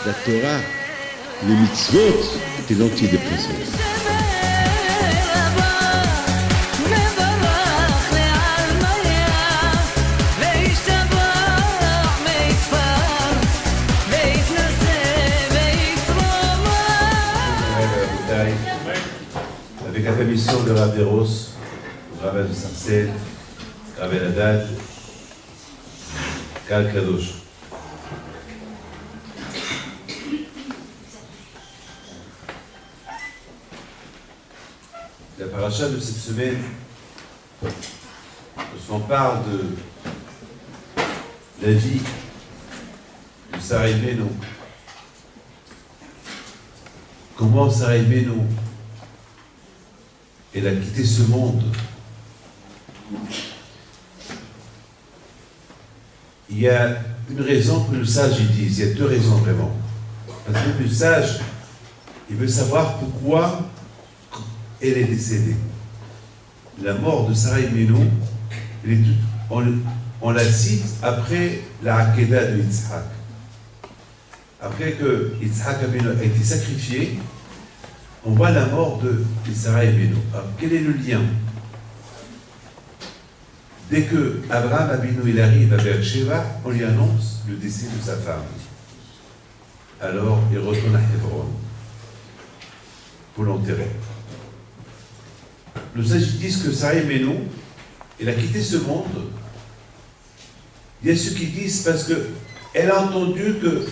La Torah, les mitzvot, étaient l'antidépresseur. Avec la permission de Rav Deros, Rav de Sarcelles, Rav Eladad, Kal Kadosh. La paracha de cette semaine, lorsqu'on parle de la vie de Sarah Imenu, comment Sarah Imenu elle a quitté ce monde. Il y a une raison que le sage il dit, il y a deux raisons vraiment. Parce que le sage, il veut savoir pourquoi elle est décédée. La mort de Sarah Imenu, on la cite après la Hakeda de Yitzhak. Après que Yitzhak a été sacrifié, on voit la mort de Sarah Imenu. Alors, quel est le lien? Dès que Abraham Abinu il arrive à Beersheba, on lui annonce le décès de sa femme. Alors, il retourne à Hebron pour l'enterrer. Nous disent que Sarah Imenu, elle a quitté ce monde. Il y a ceux qui disent parce qu'elle a entendu que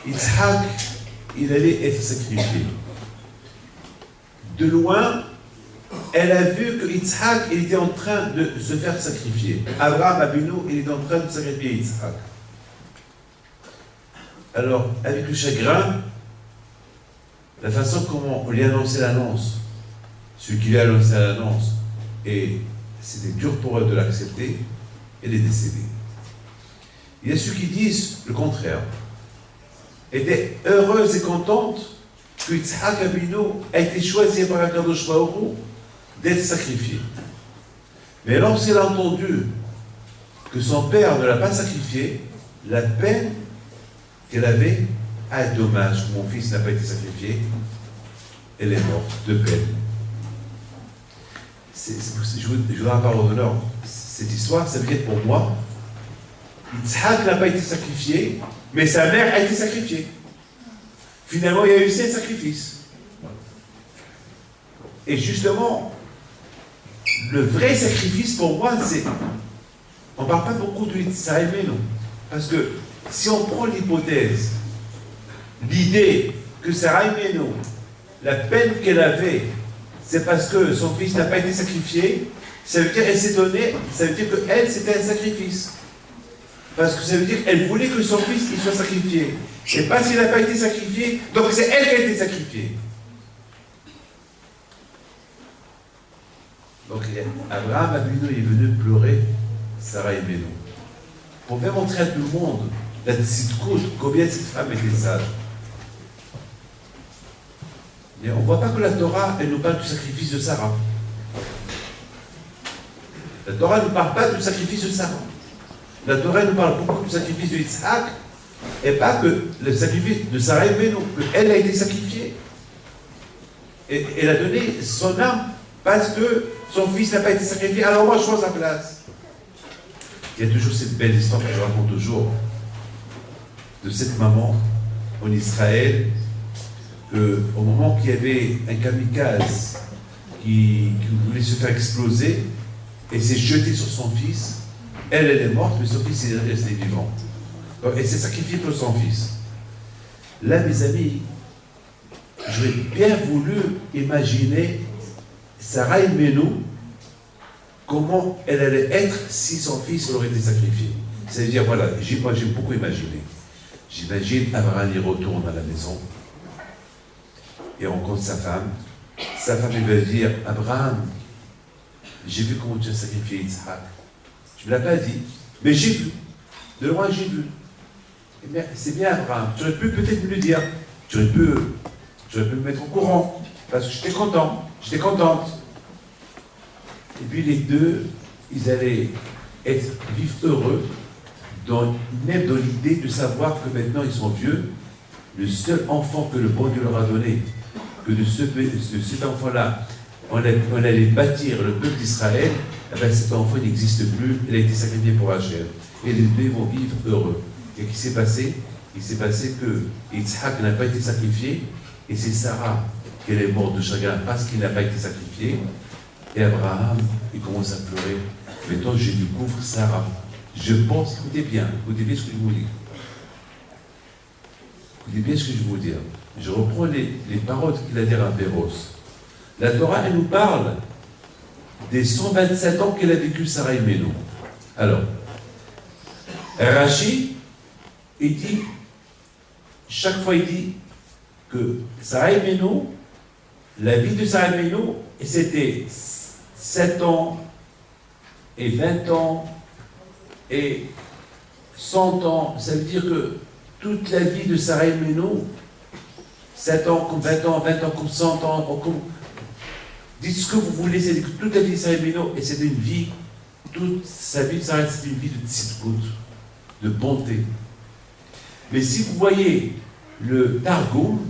Yitzhak il allait être sacrifié. De loin, elle a vu que Yitzhak il était en train de se faire sacrifier. Abraham Abinu, il est en train de sacrifier Yitzhak. Alors, avec le chagrin, la façon comment on lui a annoncé l'annonce, celui qui lui a annoncé l'annonce, et c'était dur pour elle de l'accepter, elle est décédée. Il y a ceux qui disent le contraire. Était heureuse et contente que Yitzhak Abinu a été choisi par Akadosh Baruch Hu d'être sacrifié. Mais lorsqu'elle a entendu que son père ne l'a pas sacrifié, la peine qu'elle avait, ah dommage que mon fils n'a pas été sacrifié, elle est morte de peine. Je vous donne la parole d'honneur. Cette histoire, ça veut dire pour moi, Yitzhak n'a pas été sacrifié, mais sa mère a été sacrifiée. Finalement, il y a eu 7 sacrifices. Et justement, le vrai sacrifice pour moi, c'est... On ne parle pas beaucoup de Sarah Imenu. Parce que si on prend l'hypothèse, l'idée que Sarah Imenu, la peine qu'elle avait, c'est parce que son fils n'a pas été sacrifié, ça veut dire qu'elle s'est donnée, ça veut dire qu'elle, c'était un sacrifice. Parce que ça veut dire qu'elle voulait que son fils il soit sacrifié. Et parce qu'il n'a pas été sacrifié, donc c'est elle qui a été sacrifiée. Donc Abraham Abinu est venu pleurer Sarah Imenu. Pour faire montrer à tout le monde la tzidkout, combien cette femme était sage. Mais on ne voit pas que la Torah, elle nous parle du sacrifice de Sarah. La Torah ne nous parle pas du sacrifice de Sarah. La Torah nous parle beaucoup du sacrifice de Yitzhak, et pas que le sacrifice de Sarah Imenu, qu'elle a été sacrifiée. Et elle a donné son âme parce que son fils n'a pas été sacrifié, alors moi je prends sa place. Il y a toujours cette belle histoire que je raconte toujours, de cette maman en Israël, au moment qu'il y avait un kamikaze qui voulait se faire exploser, et s'est jeté sur son fils. Elle est morte, mais son fils est resté vivant. Donc, elle s'est sacrifiée pour son fils. Là, mes amis, j'aurais bien voulu imaginer Sarah Imenu, comment elle allait être si son fils aurait été sacrifié. C'est-à-dire, voilà, moi j'ai beaucoup imaginé. J'imagine, Abraham y retourne à la maison et rencontre sa femme. Sa femme, elle va dire, Abraham, j'ai vu comment tu as sacrifié Yitzhak. Tu ne me l'as pas dit, mais j'ai vu. De loin, j'ai vu. Eh c'est bien, Abraham. Tu aurais pu peut-être me le dire. Tu aurais pu me mettre au courant. Parce que j'étais content. J'étais contente. Et puis les deux, ils allaient vivre heureux, même dans l'idée de savoir que maintenant ils sont vieux. Le seul enfant que le bon Dieu leur a donné, que de cet enfant-là, on allait bâtir le peuple d'Israël, eh bien cet enfant n'existe plus, il a été sacrifié pour Hachem. Et les deux vont vivre heureux. Et qu'est-ce qui s'est passé? Il s'est passé que Yitzhak n'a pas été sacrifié, et c'est Sarah qui est morte de chagrin parce qu'il n'a pas été sacrifié. Et Abraham, il commence à pleurer. Maintenant, je découvre Sarah. Je pense, écoutez bien ce que je vous dis. Écoutez bien ce que je vais vous dire. Je reprends les paroles qu'il a dit à Péros. La Torah, elle nous parle des 127 ans qu'elle a vécu Sarah Iméno. Alors, Rashi, il dit, chaque fois il dit que Sarah Iméno, la vie de Sarah Iméno, c'était 7 ans, et 20 ans, et 100 ans. Ça veut dire que toute la vie de Sarah Iméno, 7 ans comme 20 ans, 20 ans comme 100 ans, comme... Dites ce que vous voulez, c'est que toute la vie de Sarah Iméno, et c'était une vie, toute sa vie de Sarah, c'était une vie de tzidkut, de bonté. Mais si vous voyez le Targum,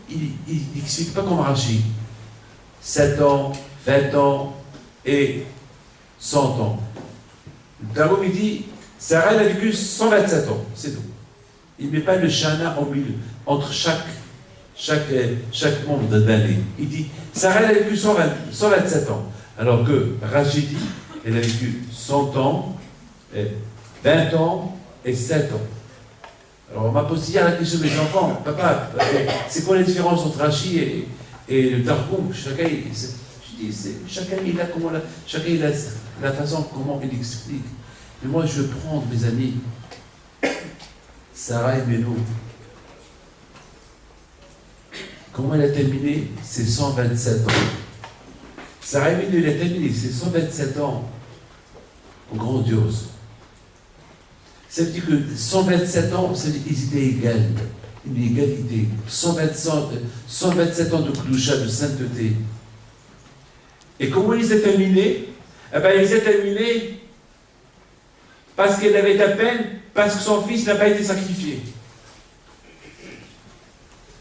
il n'explique pas comme Rashi. 7 ans, 20 ans et 100 ans. Le Targum, il dit, Sarah, elle a vécu 127 ans, c'est tout. Il ne met pas le shana au milieu, entre chaque membre d'année. Il dit, Sarah, elle a vécu 127 ans. Alors que Rachid dit, elle a vécu 100 ans, 20 ans et 7 ans. Alors on m'a posé hier la question de mes enfants, papa, c'est quoi la différence entre Rachid et le Targum? Chacun il a la façon comment il explique. Mais moi je veux prendre, mes amis, Sarah Iméno. Comment elle a terminé ses 127 ans? Sarah Iméno, elle a terminé ses 127 ans grandiose. Ça veut dire que 127 ans, ça veut dire qu'ils étaient égales. Une égalité. 127 ans de Kdusha, de sainteté. Et comment ils ont terminé? Eh bien, ils ont terminé parce qu'elle avait de la peine, parce que son fils n'a pas été sacrifié.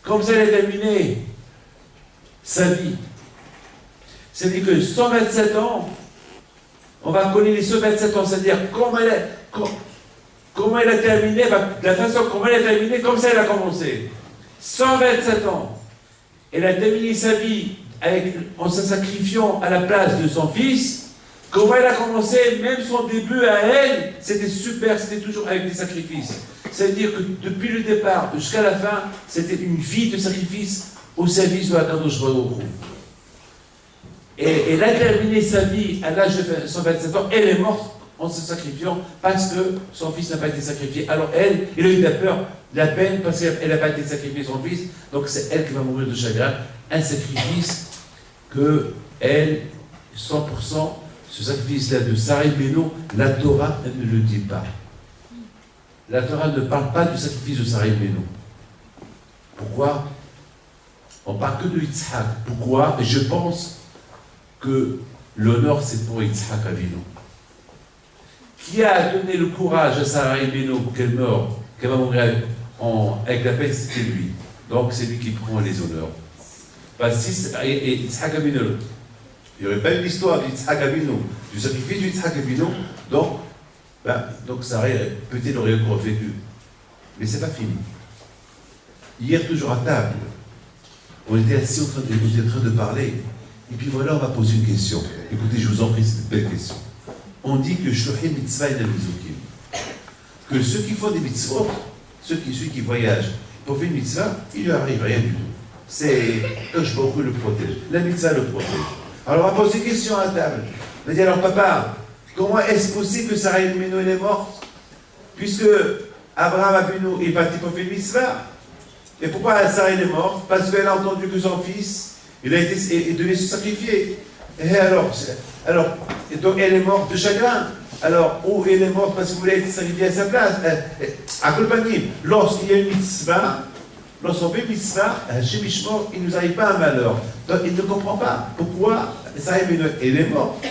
Comme ça, elle a terminé sa vie. C'est-à-dire que 127 ans, on va connaître les 127 ans, c'est-à-dire comment elle a terminé, la façon comment elle a terminé, comme ça elle a commencé. 127 ans. Elle a terminé sa vie en se sacrifiant à la place de son fils. Comment elle a commencé, même son début à elle, c'était super, c'était toujours avec des sacrifices. C'est-à-dire que depuis le départ jusqu'à la fin, c'était une vie de sacrifice au service de Akadosh Baruch Hu. Et elle a terminé sa vie à l'âge de 127 ans, elle est morte en se sacrifiant parce que son fils n'a pas été sacrifié. Alors elle a eu la peine parce qu'elle n'a pas été sacrifiée son fils, donc c'est elle qui va mourir de chagrin. Un sacrifice que elle, 100%, ce sacrifice-là de Sarah Iméno, la Torah, elle ne le dit pas. La Torah ne parle pas du sacrifice de Sarah Iméno. Pourquoi? On parle que de Yitzhak. Pourquoi? Et je pense que l'honneur c'est pour Yitzhak Avinu. Qui a donné le courage à Sarah Iméno pour qu'elle meure, qu'elle va mourir avec la peine, c'était lui. Donc c'est lui qui prend les honneurs. Parce que et Yitzhak Avinu, il n'y aurait pas eu l'histoire d'Yitzhak Avinu, du sacrifice d'Yitzhak Avinu, donc Sarah peut-être aurait encore vécu. Mais c'est pas fini. Hier, toujours à table, on était assis en train de parler, et puis voilà, on m'a posé une question. Écoutez, je vous en prie, c'est une belle question. On dit que Shlochim Mitzvah et Mizukim, que ceux qui font des mitzvot, ceux qui voyagent pour faire une mitzvah, il ne lui arrive rien du tout. C'est Kadosh Baruch Hu le protège. La mitzvah le protège. Alors on va poser une question à table. On va dire, alors papa, comment est-ce possible que Sarah Iméno est morte? Puisque Abraham Abinu est parti pour faire une mitzvah. Et pourquoi Sarah est morte? Parce qu'elle a entendu que son fils, il devait se sacrifier. Et alors, et donc elle est morte de chagrin. Alors, ou elle est morte parce que vous voulez être sacrifié à sa place. À Kolpanim, lorsqu'il y a une mitzvah, lorsqu'on fait une mitzvah, chez Mishmor, il ne nous arrive pas un malheur. Donc il ne comprend pas pourquoi Sarah elle est morte.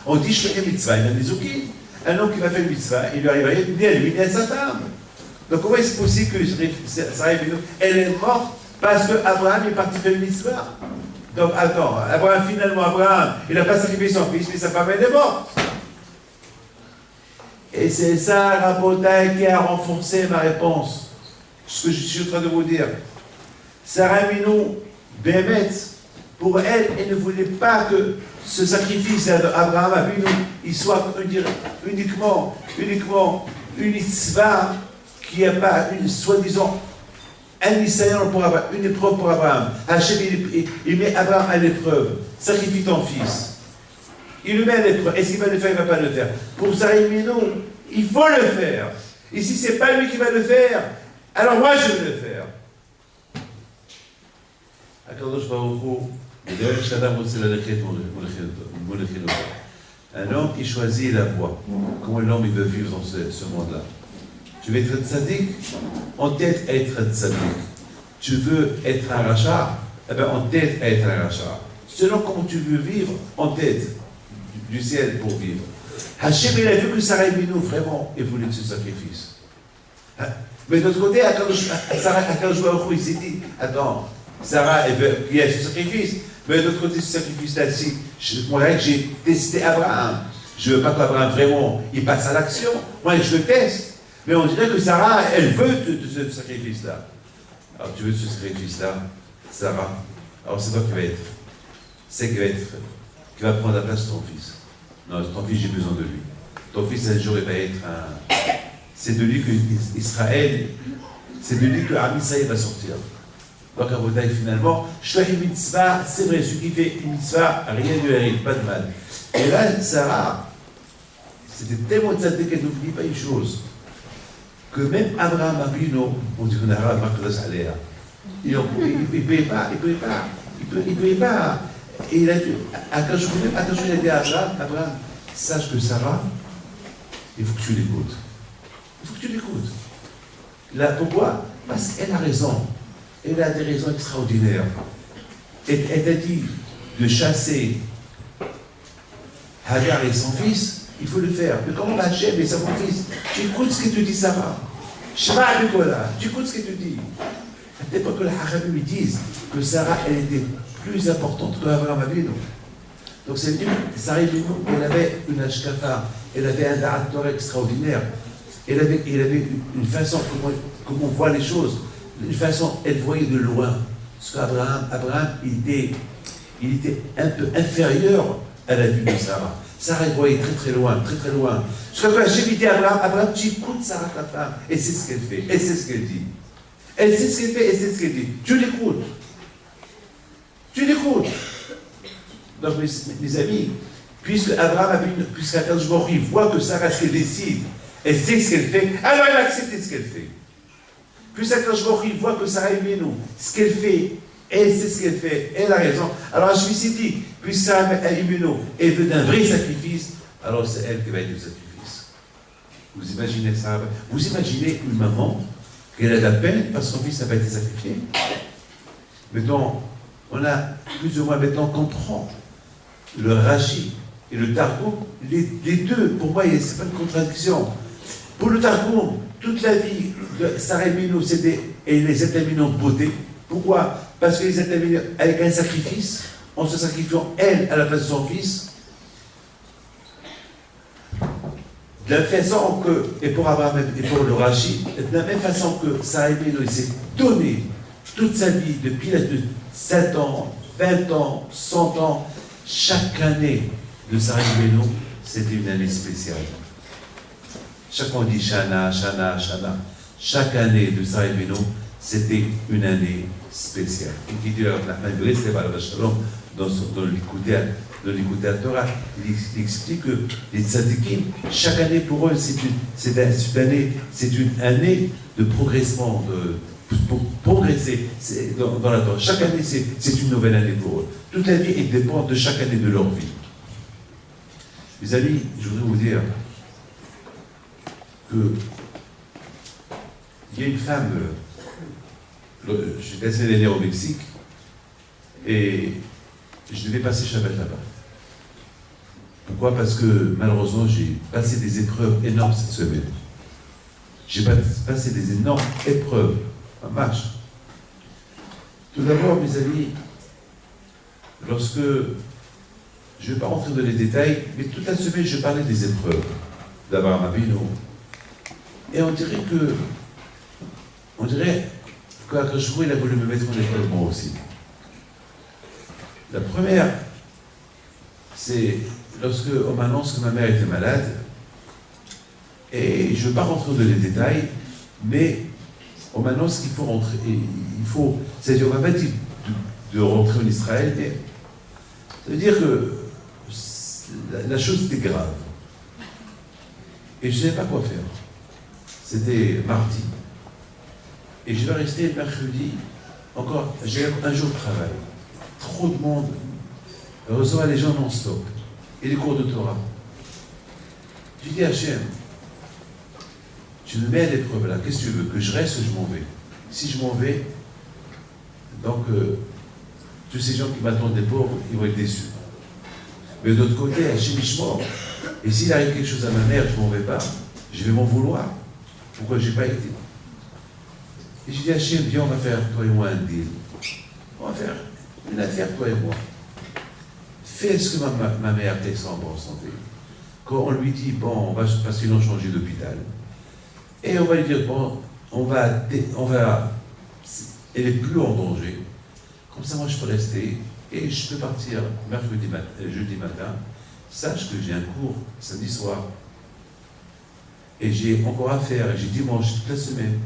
On dit je fais une mitzvah, il y a des zoukis. Un homme qui va faire une mitzvah, il lui arrive à ni à lui ni à sa femme. Donc comment est-ce possible que Sarah elle est morte parce qu'Abraham est parti faire une mitzvah? Donc attends, Abraham, il n'a pas sacrifié son fils, mais sa femme elle est morte. Et c'est ça, Rabotai, qui a renforcé ma réponse. Ce que je suis en train de vous dire. Sarah Minou, Bémet, pour elle, elle ne voulait pas que ce sacrifice d'Abraham Avinu, il soit uniquement une mitzvah qui n'a pas une soi-disant un Nisayon pour Abraham, une épreuve pour Abraham. Hachem, il met Abraham à l'épreuve. Sacrifie ton fils. Il le met à l'épreuve. Est-ce qu'il va le faire? Il ne va pas le faire. Pour Sarah Minou, il faut le faire. Et si ce n'est pas lui qui va le faire, alors moi je vais le faire. Un homme qui choisit la voie. Comment l'homme il veut vivre dans ce monde-là? Tu veux être tzaddik? En tête à être tzaddik. Tu veux être un rachat? Eh bien, en tête à être un rachat. Selon comment tu veux vivre, en tête du ciel pour vivre. Hachem, il a vu que Sarah Abinu, vraiment, il voulait ce sacrifice. Mais de l'autre côté, Akadosh Baruch Hu, il s'est dit, attends, Sarah, elle veut qu'il y ait ce sacrifice. Mais de l'autre côté, ce sacrifice-là, si j'ai testé Abraham, je ne veux pas qu'Abraham, vraiment, il passe à l'action. Moi, je le teste. Mais on dirait que Sarah, elle veut ce sacrifice-là. Alors, tu veux ce sacrifice-là, Sarah? Alors, c'est toi qui va être. C'est qui va prendre la place de ton fils. Non, ton fils, j'ai besoin de lui. Ton fils, un jour, il va être un... C'est de lui que Israël, c'est de lui que Israël va sortir. Donc, à Botaï, finalement, je fais une mitzvah, c'est vrai, celui qui fait une mitzvah, rien ne lui arrive, pas de mal. Et là, Sarah, c'était tellement tzaddik qu'elle n'oublie pas une chose, que même Abraham Abinu, on dit qu'on a Marcolas Aléa, il ne payait pas. Et il a dit, attention, il a dit à Abraham, sache que Sarah, il faut que tu l'écoutes. Il faut que tu l'écoutes. Là, pourquoi? Parce qu'elle a raison. Elle a des raisons extraordinaires. Elle t'a dit de chasser Hagar et son fils, il faut le faire. Mais comment va Hachem et son fils? Tu écoutes ce que te dit Sarah. Shema Nicolas, tu écoutes ce que te dit. À l'époque que les Hachamim lui disent que Sarah, elle était plus importante qu'Abraham Avinu. Donc c'est dire que Sarah, elle avait une ashkafa, elle avait un da'at Torah extraordinaire. Elle avait une façon, comment on voit les choses, une façon, elle voyait de loin. Parce qu'Abraham, il était un peu inférieur à la vue de Sarah. Sarah, elle voyait très très loin. Jusqu'à quand j'ai dit à Abraham, tu écoutes Sarah, ta femme, et c'est ce qu'elle fait, et c'est ce qu'elle dit. Elle sait ce qu'elle fait, et c'est ce qu'elle dit. Tu l'écoutes. Donc, mes amis, puisque Akadosh Baruch Hu voit que Sarah, ce qu'elle décide, elle sait ce qu'elle fait, alors elle accepte ce qu'elle fait. Puisque Akadosh Baruch Hu voit que Sarah Abinu, ce qu'elle fait, elle sait ce qu'elle fait, elle a raison. Alors je me suis dit, puisque Sarah Abinu, elle veut d'un vrai sacrifice, alors c'est elle qui va être le sacrifice. Vous imaginez ça? Vous imaginez une maman qu'elle a de la peine parce que son fils n'a pas été sacrifié? Mettons, on a plus ou moins maintenant comprend le Rashi et le Targum, les deux, pour moi, ce n'est pas une contradiction. Pour le Targum, toute la vie de Sarah Abinu, c'était, et les étamines en beauté. Pourquoi? Parce que les étamines, avec un sacrifice, en se sacrifiant elle à la place de son fils, de la façon que, et pour Abraham et pour le Rashi, de la même façon que Sarah Abinu s'est donné toute sa vie, depuis l'âge de 7 ans, 20 ans, 100 ans, chaque année de Sarah Abinu, c'était une année spéciale. Chaque fois on dit Shana. Chaque année de Sarah Abinu, c'était une année spéciale. Et qui dit le Rahman Bris, c'est pas le Shalom, dans l'écouter de l'écouter à la Torah. Il explique que les tzadikim, chaque année pour eux, c'est une année de progressement, pour progresser dans la Torah. Chaque année, c'est une nouvelle année pour eux. Toute la vie, elle dépend de chaque année de leur vie. Mes amis, je voudrais vous dire que il y a une femme, j'étais assez l'année au Mexique, et je devais passer Shabbat là-bas. Pourquoi? Parce que malheureusement, j'ai passé des épreuves énormes cette semaine. J'ai passé des énormes épreuves en marche. Tout d'abord, mes amis, lorsque, je ne vais pas rentrer dans les détails, mais toute la semaine, je parlais des épreuves d'Abraham Avinu. Et on dirait qu'Akadosh il a voulu me mettre en épreuve moi aussi. La première, c'est lorsque on m'annonce que ma mère était malade, et je ne veux pas rentrer dans les détails, mais on m'annonce qu'il faut rentrer, c'est-à-dire on ne m'a pas dit de rentrer en Israël, mais ça veut dire que la chose était grave. Et je ne savais pas quoi faire. C'était mardi. Et je vais rester mercredi, encore, j'ai un jour de travail. Trop de monde. Heureusement, les gens non-stop. Et les cours de Torah. Je dis à Hachem, tu me mets à l'épreuve là, qu'est-ce que tu veux? Que je reste ou je m'en vais? Si je m'en vais, donc tous ces gens qui m'attendent des pauvres, ils vont être déçus. Mais d'autre côté, Hachem Ishmor, et s'il arrive quelque chose à ma mère, je ne m'en vais pas, je vais m'en vouloir. Pourquoi je n'ai pas été? Et je dis à Hachem, viens, on va faire, toi et moi, un deal. On va faire une affaire, toi et moi. Fais ce que ma mère est en bonne santé. Quand on lui dit, bon, parce qu'ils l'ont changé d'hôpital, et on va lui dire, bon, elle est plus en danger. Comme ça, moi, je peux rester et je peux partir jeudi matin. Sache que j'ai un cours samedi soir. Et j'ai encore à faire, et j'ai dimanche toute la semaine.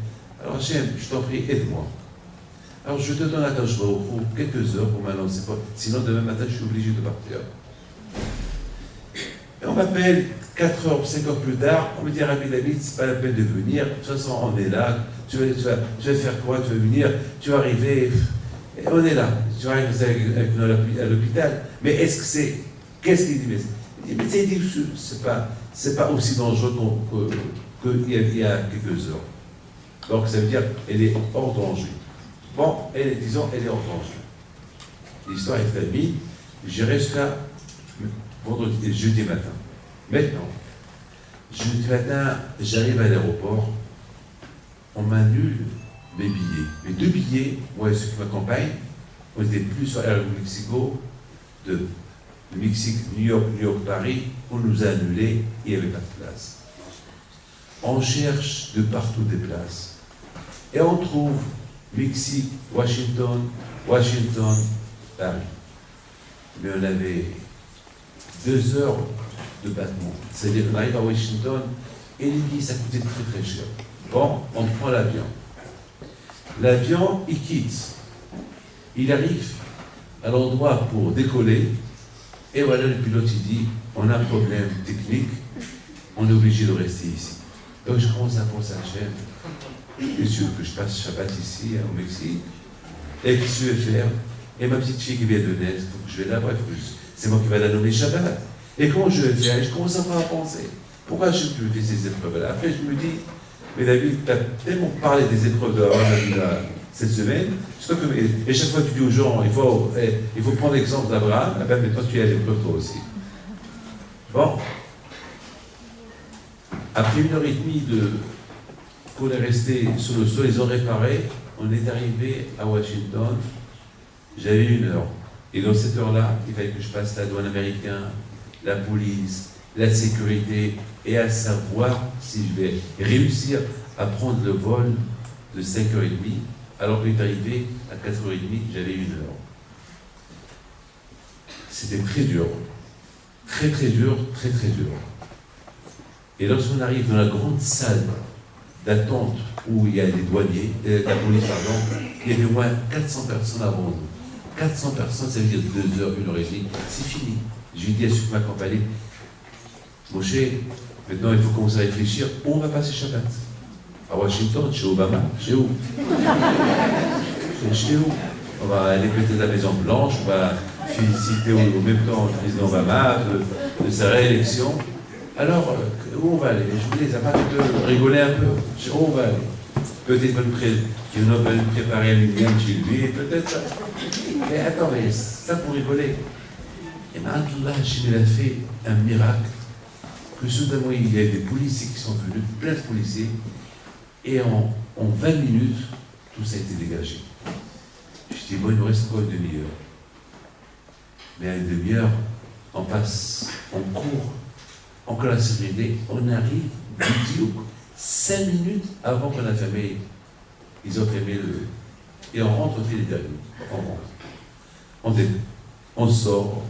Alors, Hachem, je t'en prie, aide-moi. Alors, je te donne la tâche pour quelques heures pour m'annoncer pas. Sinon, demain matin, je suis obligé de partir. Et on m'appelle 4 heures, 5 heures plus tard. On me dit, Rabbi David, c'est pas la peine de venir. De toute façon, on est là. Tu vas faire quoi? Tu vas venir? Tu vas arriver? Et on est là. Tu vas arriver avec nous à l'hôpital. Mais est-ce que c'est. Qu'est-ce qu'il dit? Il dit, c'est pas aussi dangereux qu'il y a quelques heures. Donc, ça veut dire qu'elle est hors danger. Bon, disons, elle est hors danger. L'histoire est terminée. J'irai jusqu'à jeudi matin. Maintenant, jeudi matin, j'arrive à l'aéroport. On m'annule mes billets. Mes 2 billets, moi et ceux qui m'accompagnent, on était plus sur Air Mexico, de Mexique, New York, Paris. On nous a annulés, il n'y avait pas de place. On cherche de partout des places. Et on trouve Mexique, Washington, Paris. Mais on avait 2 heures de battement. C'est-à-dire qu'on arrive à Washington et les billets, ça coûtait très très cher. Bon, on prend l'avion. L'avion, il quitte. Il arrive à l'endroit pour décoller. Et voilà, le pilote, il dit, on a un problème technique, on est obligé de rester ici. Donc je commence à penser à Hachem. Bien sûr que je passe Shabbat ici, au Mexique. Et qu'est-ce que je vais faire? Et ma petite fille qui vient de naître, je vais là-bas, c'est moi qui vais la nommer Shabbat. Et comment je vais faire? Et je commence à penser. Pourquoi je me fais ces épreuves-là? Après, je me dis, mais David, tu as tellement parlé des épreuves de Abraham cette semaine, et chaque fois tu dis aux gens, il faut prendre l'exemple d'Abraham, mais toi tu es à l'épreuve toi aussi. Bon. Après 1h30 qu'on est resté sur le sol, ils ont réparé, on est arrivé à Washington, j'avais 1 heure. Et dans cette heure-là, il fallait que je passe la douane américaine, la police, la sécurité, et à savoir si je vais réussir à prendre le vol de 5h30, alors qu'il est arrivé à 4h30, j'avais 1 heure. C'était très dur. Très très dur, très très dur. Et lorsqu'on arrive dans la grande salle d'attente où il y a les douaniers, la police, pardon, il y avait au moins 400 personnes avant nous. 400 personnes, ça veut dire 2 heures, 1h30, c'est fini. J'ai dit à ceux qui m'accompagnaient, Moshe, maintenant il faut commencer à réfléchir où on va passer Shabbat. À Washington, chez Obama, chez où? Chez où? On va aller peut-être à la Maison Blanche, on va féliciter au même temps le président Obama de sa réélection. Alors, où on va aller? Je voulais les amateurs de rigoler un peu. Où on va aller? Peut-être qu'il va nous préparer un lien chez lui, peut-être ça. Mais attends, mais ça pour rigoler. Et maintenant, il a fait un miracle, que soudainement il y a des policiers qui sont venus, plein de policiers, et en 20 minutes, tout ça a été dégagé. Je dis, bon, il nous reste encore une demi-heure. Mais à une demi-heure, on passe, on court, encore la sécurité, on arrive, du 5 minutes avant qu'on a fermé, ils ont fermé le... Et on rentre au les derniers. On rentre. On sort.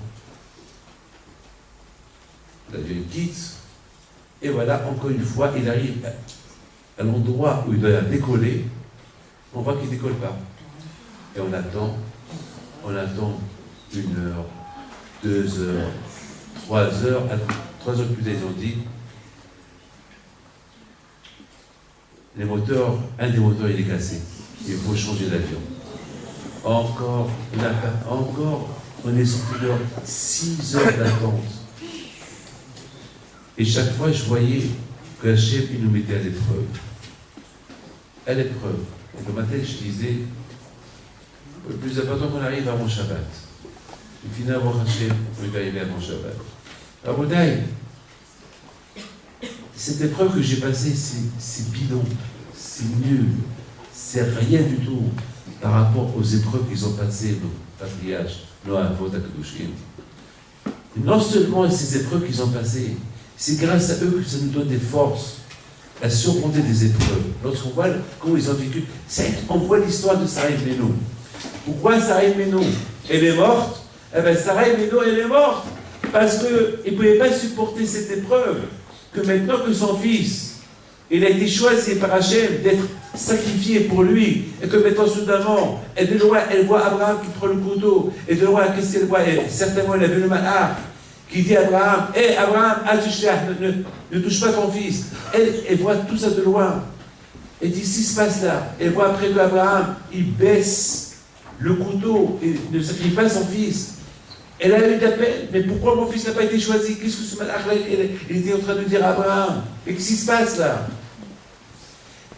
L'avion quitte. Et voilà, encore une fois, il arrive à l'endroit où il doit décoller. On voit qu'il ne décolle pas. Et on attend 1 heure, 2 heures, 3 heures. 3 heures plus tard, ils ont dit les moteurs, un des moteurs il est cassé. Il faut changer d'avion. Encore, on est sorti de 6 heures d'attente. Et chaque fois, je voyais que la chef, il nous mettait à l'épreuve. À l'épreuve. Et le matin, je disais, le plus important qu'on arrive à mon Shabbat. Et finalement, Hachem, on est arrivé à mon Shabbat. Alors, Boudaï, cette épreuve que j'ai passée, c'est bidon, c'est nul, c'est rien du tout par rapport aux épreuves qu'ils ont passées, nos patriarches, nos avos d'Akadoshim. Non seulement ces épreuves qu'ils ont passées, c'est grâce à eux que ça nous donne des forces à surmonter des épreuves. Lorsqu'on voit comment ils ont vécu, on voit l'histoire de Sarah Imenu. Pourquoi Sarah Imenu, elle est morte? Eh bien, Sarah Imenu, elle est morte parce qu'il ne pouvait pas supporter cette épreuve. Que maintenant que son fils, il a été choisi par Hachem d'être sacrifié pour lui, et que maintenant soudainement, et de loin, elle voit Abraham qui prend le couteau, et de loin, qu'est-ce qu'elle voit? Certainement, elle a vu le malheur qui dit à Abraham, hé Abraham, ne touche pas ton fils. Elle voit tout ça de loin. Elle dit, ce qui se passe là, elle voit après que Abraham, il baisse le couteau et ne sacrifie pas son fils. Elle a eu de la peine, mais pourquoi mon fils n'a pas été choisi? Qu'est-ce que ce malheur là, il était en train de dire à Abraham? Et qu'est-ce qui se passe là?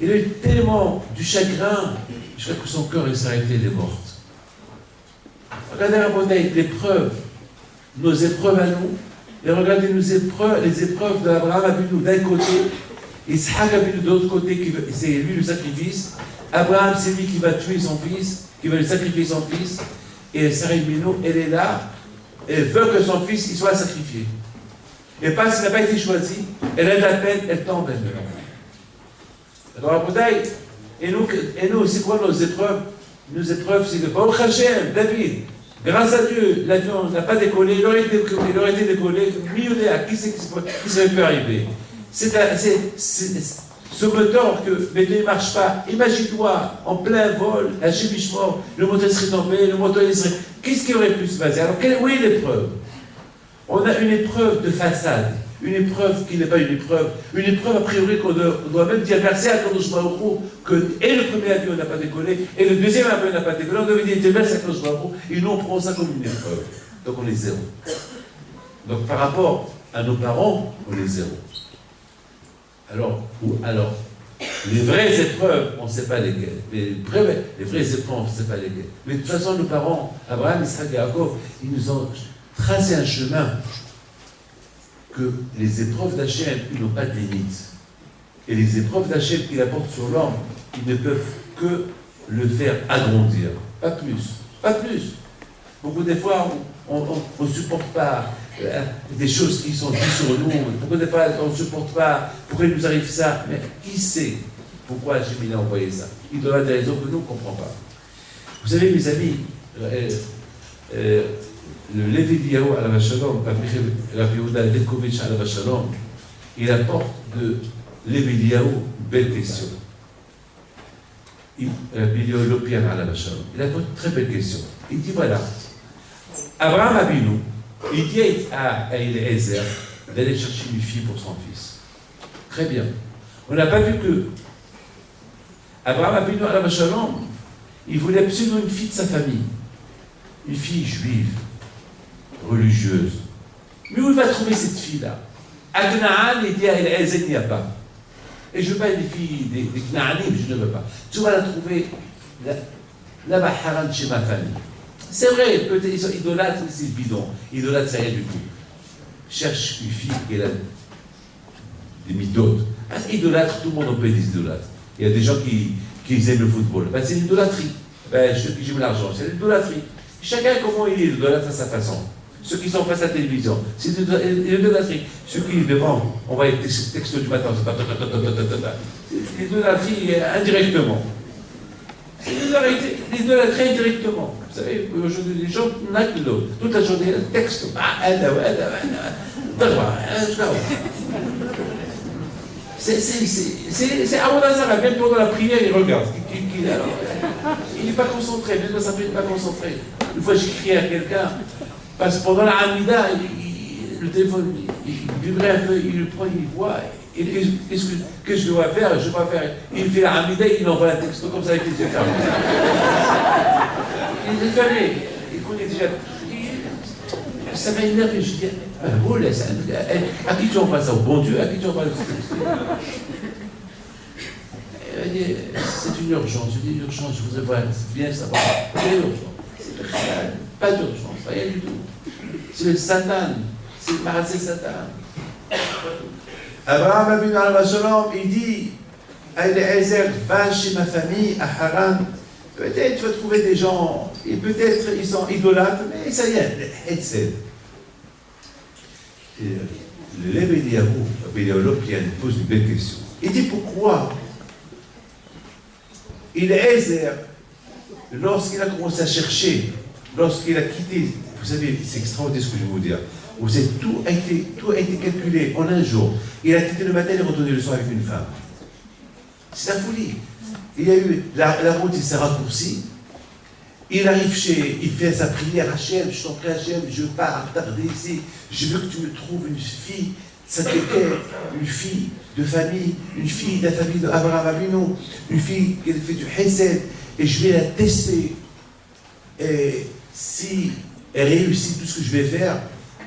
Il a eu tellement du chagrin, je crois que son cœur s'est arrêté, elle est morte. Regardez la bouteille, l'épreuve, nos épreuves à nous, et regardez les épreuves d'Abraham Avinu d'un côté, Isaac Avinu de l'autre côté, c'est lui le sacrifice. Abraham, c'est lui qui va tuer son fils, qui va lui sacrifier son fils, et Sarah Imenu, elle est là. Elle veut que son fils il soit sacrifié. Et parce qu'il n'a pas été choisi, elle a de la peine, elle tombe elle meurt. Alors, la bouteille, et nous, c'est quoi nos épreuves? Nos épreuves, c'est que, Baruch Hashem, David, grâce à Dieu, l'avion n'a pas décollé, il aurait été décollé, millionnaire, qui serait pu arriver? Ce moteur que maintenant il ne marche pas, imagine-toi, en plein vol, à Chébishmor, le moteur serait tombé, le moteur il serait... Qu'est-ce qui aurait pu se passer? Alors, où est l'épreuve? On a une épreuve de façade, une épreuve qui n'est pas une épreuve a priori qu'on doit même dire merci à Kadosh Baruch Hu que et le premier avion n'a pas décollé, et le deuxième avion n'a pas décollé, on devait dire merci à Kadosh Baruch Hu, et nous on prend ça comme une épreuve. Donc on est zéro. Donc par rapport à nos parents, on est zéro. Alors, les vraies épreuves, on ne sait pas lesquelles. Les vraies épreuves, on ne sait pas lesquelles. Mais de toute façon, nos parents, Abraham, Isaac et Yaakov, ils nous ont tracé un chemin que les épreuves d'Hachem, ils n'ont pas de limite. Et les épreuves d'Hachem qu'il apporte sur l'homme, ils ne peuvent que le faire agrandir. Pas plus. Pas plus. Beaucoup des fois, on ne supporte pas des choses qui sont dites sur nous. Beaucoup des fois, on ne supporte pas. Pourquoi il nous arrive ça? Mais qui sait pourquoi Hachem a envoyé ça? Il doit avoir des raisons que nous ne comprenons pas. Vous savez, mes amis, le Levi Eliyahu alav shalom, Rabbi Yehuda Levkovitch alav shalom, il apporte de Levi Eliyahu une belle question. Rabbi Eliyahu Lopian alav shalom, il apporte une très belle question. Il dit voilà, Abraham Avinu, il dit à Eliezer d'aller chercher une fille pour son fils. Très bien. On n'a pas vu que Abraham Avinu alav shalom, il voulait absolument une fille de sa famille. Une fille juive, religieuse. Mais où il va trouver cette fille-là? À Canaan, il dit à Eliezer, il n'y a pas. Et je ne veux pas des filles, des Knaanimes, je ne veux pas. Tu vas la trouver là-bas, Haran, chez ma famille. C'est vrai, peut-être ils sont idolâtres, mais c'est bidon. Idolâtre, c'est rien du tout. Cherche une fille qui a des mythotes. Idolâtre, tout le monde peut être idolâtre. Il y a des gens qui aiment le football. Ben, c'est l'idolâtrie. Ben, j'aime l'argent, c'est l'idolâtrie. Chacun, comment il est idolâtre à sa façon. Ceux qui sont face à la télévision, c'est l'idolâtrie. Ceux qui devant, on va être texto du matin, c'est l'idolâtrie indirectement. C'est l'idolâtrie indirectement. Vous savez, aujourd'hui, les gens n'ont que l'autre. Toute la journée, texte. C'est Avodazara, même pendant la prière, il regarde. Il n'est pas concentré, même dans sa prière, il n'est pas concentré. Une fois, j'ai crié à quelqu'un, parce que pendant la Hamida, le téléphone, il vibrait un peu, il le prend, il voit. Qu'est-ce que je dois faire? Je dois faire. Il fait la Hamida, il envoie un texte comme ça avec les yeux fermés. Il est fermé, il connaît déjà. Ça m'a énervé, je dis, à qui tu envoies ça? Au bon Dieu, à qui tu envoies ça? C'est une urgence, je dis une urgence, je voudrais voir bien savoir. Quelle urgence? Pas d'urgence, rien du tout. C'est le Satan, c'est le Marassé Satan. Abraham Avinu alav shalom, il dit à Eliezer, va chez ma famille à Haran. Peut-être tu vas trouver des gens, et peut-être ils sont idolâtres, mais ça y est, Hetzel. Le Béliaolo qui pose une belle question. Il dit pourquoi Eliezer, lorsqu'il a commencé à chercher, lorsqu'il a quitté, vous savez, c'est extraordinaire ce que je vais vous dire. Vous savez, tout a été calculé en un jour. Il a quitté le matin et retourné le soir avec une femme. C'est la folie. Il y a eu, la route, il s'est raccourci. Il arrive il fait sa prière, Hachem, je t'en prie Hachem, je pars tarder ici. Je veux que tu me trouves une fille, une fille de famille, une fille de la famille d'Abraham Avinu, une fille qui fait du Hesed, et je vais la tester. Et si elle réussit tout ce que je vais faire,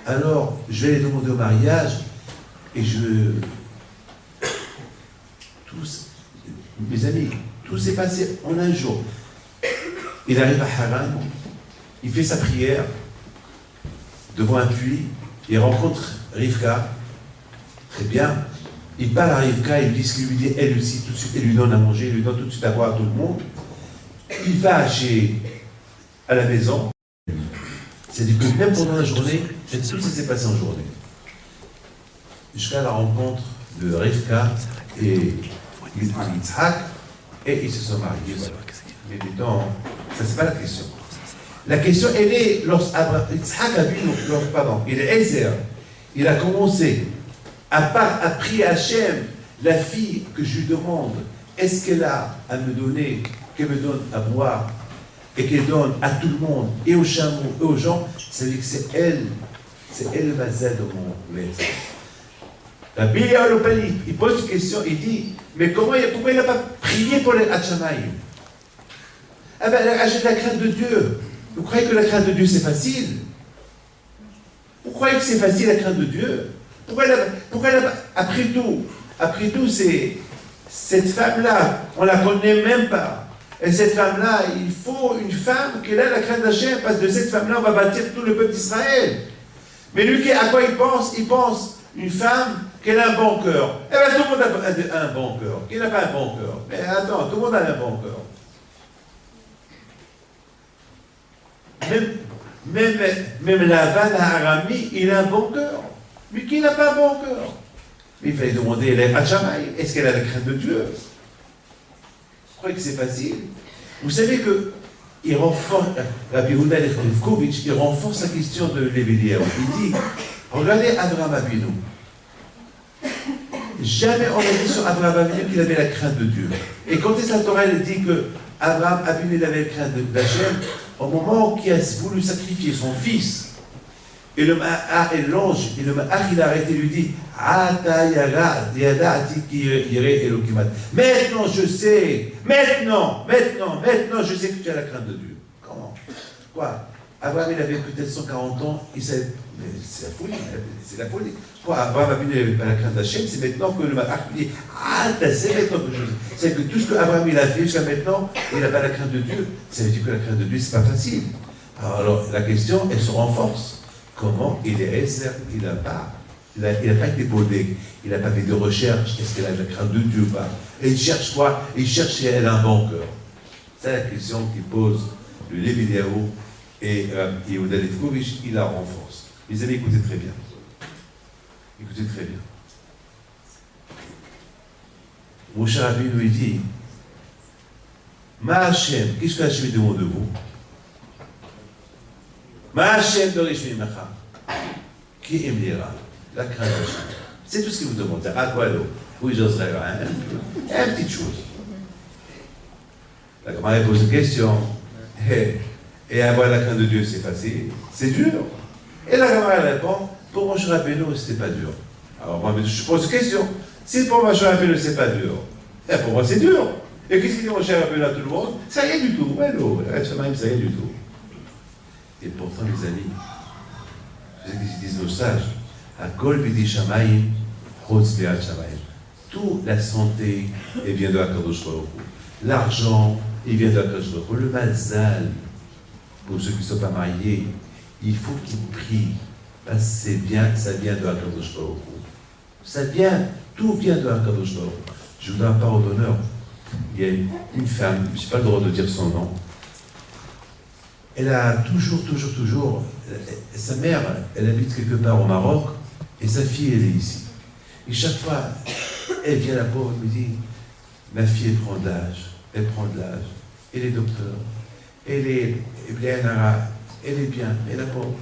alors je vais les demander au mariage, et mes amis, tout s'est passé en un jour. Il arrive à Haran, il fait sa prière devant un puits, il rencontre Rivka, très bien, il parle à Rivka, il dit ce qu'il lui dit, elle aussi, tout de suite, elle lui donne à manger, il lui donne tout de suite à boire à tout le monde. Il va à la maison, c'est-à-dire que même pendant la journée, tout ce qui s'est passé en journée. Jusqu'à la rencontre de Rivka et Yitzhak, et ils se sont mariés. Voilà. Mais disons, ça c'est pas la question. La question, elle est, Yitzhak a vu, Eliezer, il a commencé à prier à Hachem, la fille que je lui demande, est-ce qu'elle a à me donner, qu'elle me donne à boire, et qu'elle donne à tout le monde, et aux chameaux, et aux gens, ça veut dire que c'est elle le mazal de mon maître. Rabbi Eliyahu il pose une question, il dit, mais pourquoi il n'a pas prié pour les Hachamaïm? Ah ben, j'ai de la crainte de Dieu. Vous croyez que la crainte de Dieu c'est facile? Vous croyez que c'est facile la crainte de Dieu? Pourquoi après tout, c'est cette femme-là, on la connaît même pas. Et cette femme-là, il faut une femme qui a la crainte d'Hachem, parce que de cette femme-là, on va bâtir tout le peuple d'Israël. Mais lui, à quoi il pense? Il pense une femme qui a un bon cœur. Eh bien, tout le monde a un bon cœur. Qui n'a pas un bon cœur? Mais attends, tout le monde a un bon cœur. Même Lavan à Arami, il a un bon cœur. Mais qui n'a pas un bon cœur? Mais il fallait demander à Hachamaï, est-ce qu'elle a la crainte de Dieu? Vous croyez que c'est facile? Vous savez que il renforce, Rabbi Yehuda Lefkovitch, il renforce la question de Lévélière. Il dit, regardez Abraham Avinu. Jamais on a dit sur Abraham Avinu qu'il avait la crainte de Dieu. Et quand la Torah elle dit que Abraham Avinu avait la crainte d'Hachem, au moment où il a voulu sacrifier son fils, Et l'ange, et le Ma'ach, il a arrêté, il lui dit, maintenant je sais, maintenant, je sais que tu as la crainte de Dieu. Comment? Quoi? Abraham, il avait peut-être 140 ans, il savait, mais c'est la folie. Quoi? Abraham n'avait pas la crainte d'Hachem, c'est maintenant que le Ma'ach lui dit, c'est maintenant que je sais. C'est que tout ce que Abraham il a fait jusqu'à maintenant, il n'a pas la crainte de Dieu. Ça veut dire que la crainte de Dieu, c'est pas facile. Alors la question, elle se renforce. Comment il est Ezer, il n'a pas été brodé, il n'a pas fait de recherche, est-ce qu'elle a la crainte de Dieu ou pas? Et il cherche quoi? Il cherche si elle a un bon cœur. C'est la question qu'il pose le Lévidiaou et Yehuda Lefkovitch, il la renforce. Les amis, écoutez très bien. Écoutez très bien. Moshe Rabbeinu lui dit, Ma Hashem, qu'est-ce que Hashem demande de vous? Ma Hashem de Rishmi Macha, qui aime l'Ira, la crainte d'Hashem. C'est tout ce qu'il vous demande. À quoi l'eau? Oui, j'oserais rien. Une petite chose. La Gemara pose une question. Et avoir la crainte de Dieu, c'est facile. C'est dur. Et la Gemara répond, pour Moshe Rabbeinu, c'était pas dur. Alors moi, je pose une question. Si pour Moshe Rabbeinu, c'est pas dur, et pour moi, c'est dur. Et qu'est-ce qu'il dit Moshe Rabbeinu à tout le monde? C'est rien du tout. Ouais, l'eau, c'est rien du tout. Et pourtant, les amis, c'est ce qu'ils disent nos sages, à Kol Bidi Shamayim, Chotz Be'at Shamayim. Toute la santé, elle vient de Akadosh Baruch Hu. L'argent, il vient de Akadosh Baruch Hu. Le mazal, pour ceux qui ne sont pas mariés, il faut qu'ils prient. Parce que c'est bien, ça vient de Akadosh Baruch Hu. Ça vient, tout vient de Akadosh Baruch Hu. Je vous donne un parole d'honneur. Il y a une femme, je n'ai pas le droit de dire son nom. Elle a toujours, sa mère, elle habite quelque part au Maroc, et sa fille, elle est ici. Et chaque fois, elle vient, la pauvre, elle me dit, ma fille, elle prend de l'âge, elle est docteur, elle est bien, mais la pauvre.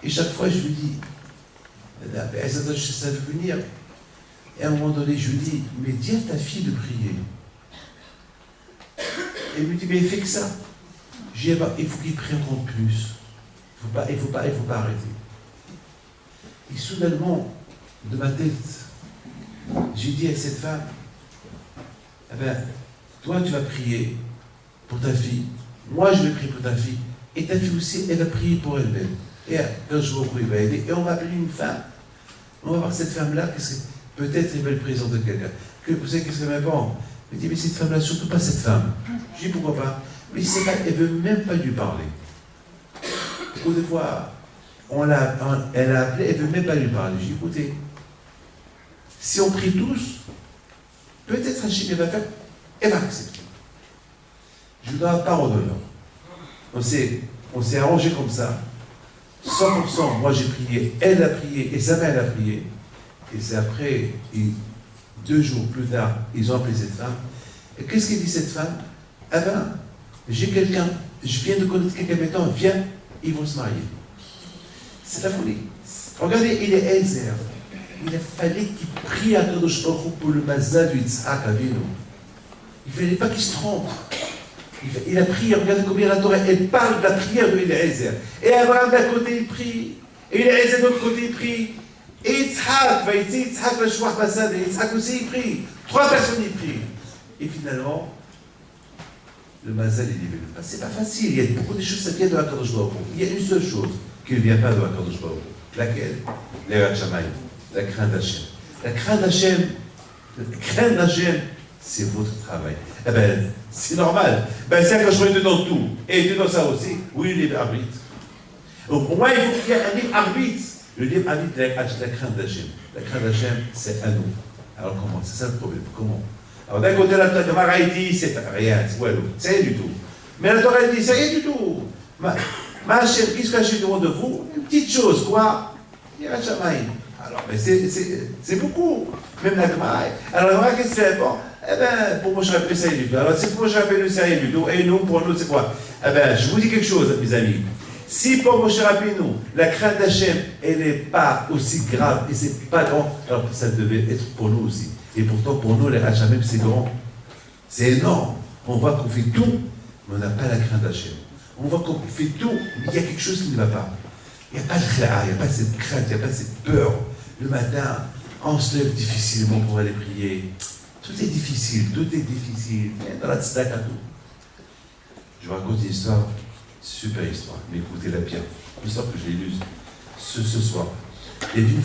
Et chaque fois, je lui dis, ça veut venir. Et à un moment donné, je lui dis, mais dis à ta fille de prier. Elle me dit, mais elle fait que ça. Je dis, il faut qu'il prie encore plus. Il ne faut pas arrêter. Et soudainement, de ma tête, j'ai dit à cette femme, toi tu vas prier pour ta fille, moi je vais prier pour ta fille, et ta fille aussi, elle va prier pour elle-même. Et quand je vois il va aider, et on va appeler une femme. On va voir cette femme-là, peut-être elle va le présenter quelqu'un. Vous savez qu'est-ce qu'elle répond? Elle dit, mais cette femme-là, surtout pas cette femme. Je dis, pourquoi pas? Mais elle ne veut même pas lui parler. Beaucoup de fois, elle a appelé, elle ne veut même pas lui parler. Je dis, écoutez, si on prie tous, peut-être Hachim va faire, elle va accepter. Je vous donne un parole d'honneur. On s'est arrangé comme ça. 100%, moi j'ai prié, elle a prié, et sa mère elle a prié. Et c'est après, 2 jours plus tard, ils ont appelé cette femme. Et qu'est-ce qu'il dit cette femme? J'ai quelqu'un, je viens de connaître quelqu'un maintenant, viens, ils vont se marier. C'est la folie. Regardez, il est Ezer. Il a fallu qu'il prie à Kadosh Baruch Hu pour le mazal du Yitzhak Avinu. Il ne fallait pas qu'il se trompe. Il a prié, regardez combien la Torah, elle parle de la prière de Eliezer. Et Abraham d'un côté il prie, et Eliezer de l'autre côté il prie. Et Yitzhak, Yitzhak le Shmuach Basad, et Yitzhak aussi il prie. 3 personnes y prient. Et finalement, le mazal il dit, c'est pas facile, il y a beaucoup de choses, ça vient de Akadosh Baruch Hu. Il y a une seule chose qui ne vient pas de Akadosh Baruch Hu. Laquelle? L'Erat Shamayim, la crainte d'Hachem. La crainte d'Hachem, c'est votre travail. Eh bien, c'est normal. C'est Akadosh Baruch Hu dedans tout. Et dedans ça aussi, oui, le libre arbitre. Donc, au moins, il faut qu'il y ait un libre arbitre. Le libre arbitre, la crainte d'Hachem. La crainte d'Hachem, c'est à nous. Alors comment? C'est ça le problème. Comment? Alors d'un côté, la Torah dit, c'est rien, c'est rien du tout. Mais la Torah dit, c'est rien du tout. Ma chère, qu'est-ce que Hachem demande de vous? Une petite chose, quoi? Yirat Shamayim. Alors, mais c'est beaucoup. Même la Gemara. Alors la Gemara, qu'est-ce qu'elle répond? Eh bien, pour moi, je rappelle, c'est rien du tout. Alors, c'est pour moi, je rappelle, c'est rien du tout. Et nous, pour nous, c'est quoi? Eh bien, je vous dis quelque chose, mes amis. Si pour Moshe Rabbeinu, la crainte d'Hachem, elle n'est pas aussi grave et c'est pas grand, alors que ça devait être pour nous aussi. Et pourtant, pour nous, les Hachamim, c'est grand. C'est énorme. On voit qu'on fait tout, mais on n'a pas la crainte d'Hachem. On voit qu'on fait tout, mais il y a quelque chose qui ne va pas. Il n'y a pas de khla, il n'y a pas cette crainte, il n'y a pas cette peur. Le matin, on se lève difficilement pour aller prier. Tout est difficile, dans la tzedaka, tout. Je vous raconte une histoire, super histoire, mais écoutez-la bien. Une histoire que j'ai lue ce soir. Il y avait une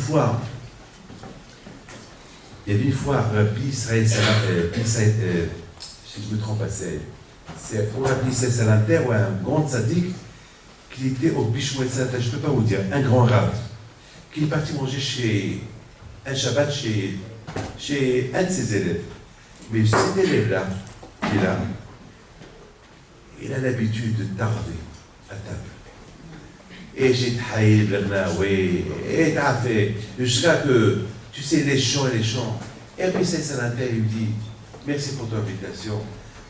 fois, Rabbi Israël si je me trompe pas, c'est pour Rabbi Israël Salanter, ou un grand tzaddik, qui était au Bishmouet Salanter, je ne peux pas vous dire, un grand rab, qui est parti manger chez un Shabbat chez un de ses élèves. Mais cet élève-là, qui est là, il a l'habitude de tarder à table. Et j'ai trahi le oui, et t'as fait, jusqu'à que, tu sais, les chants. Et puis c'est Salanter, il me dit, merci pour ton invitation,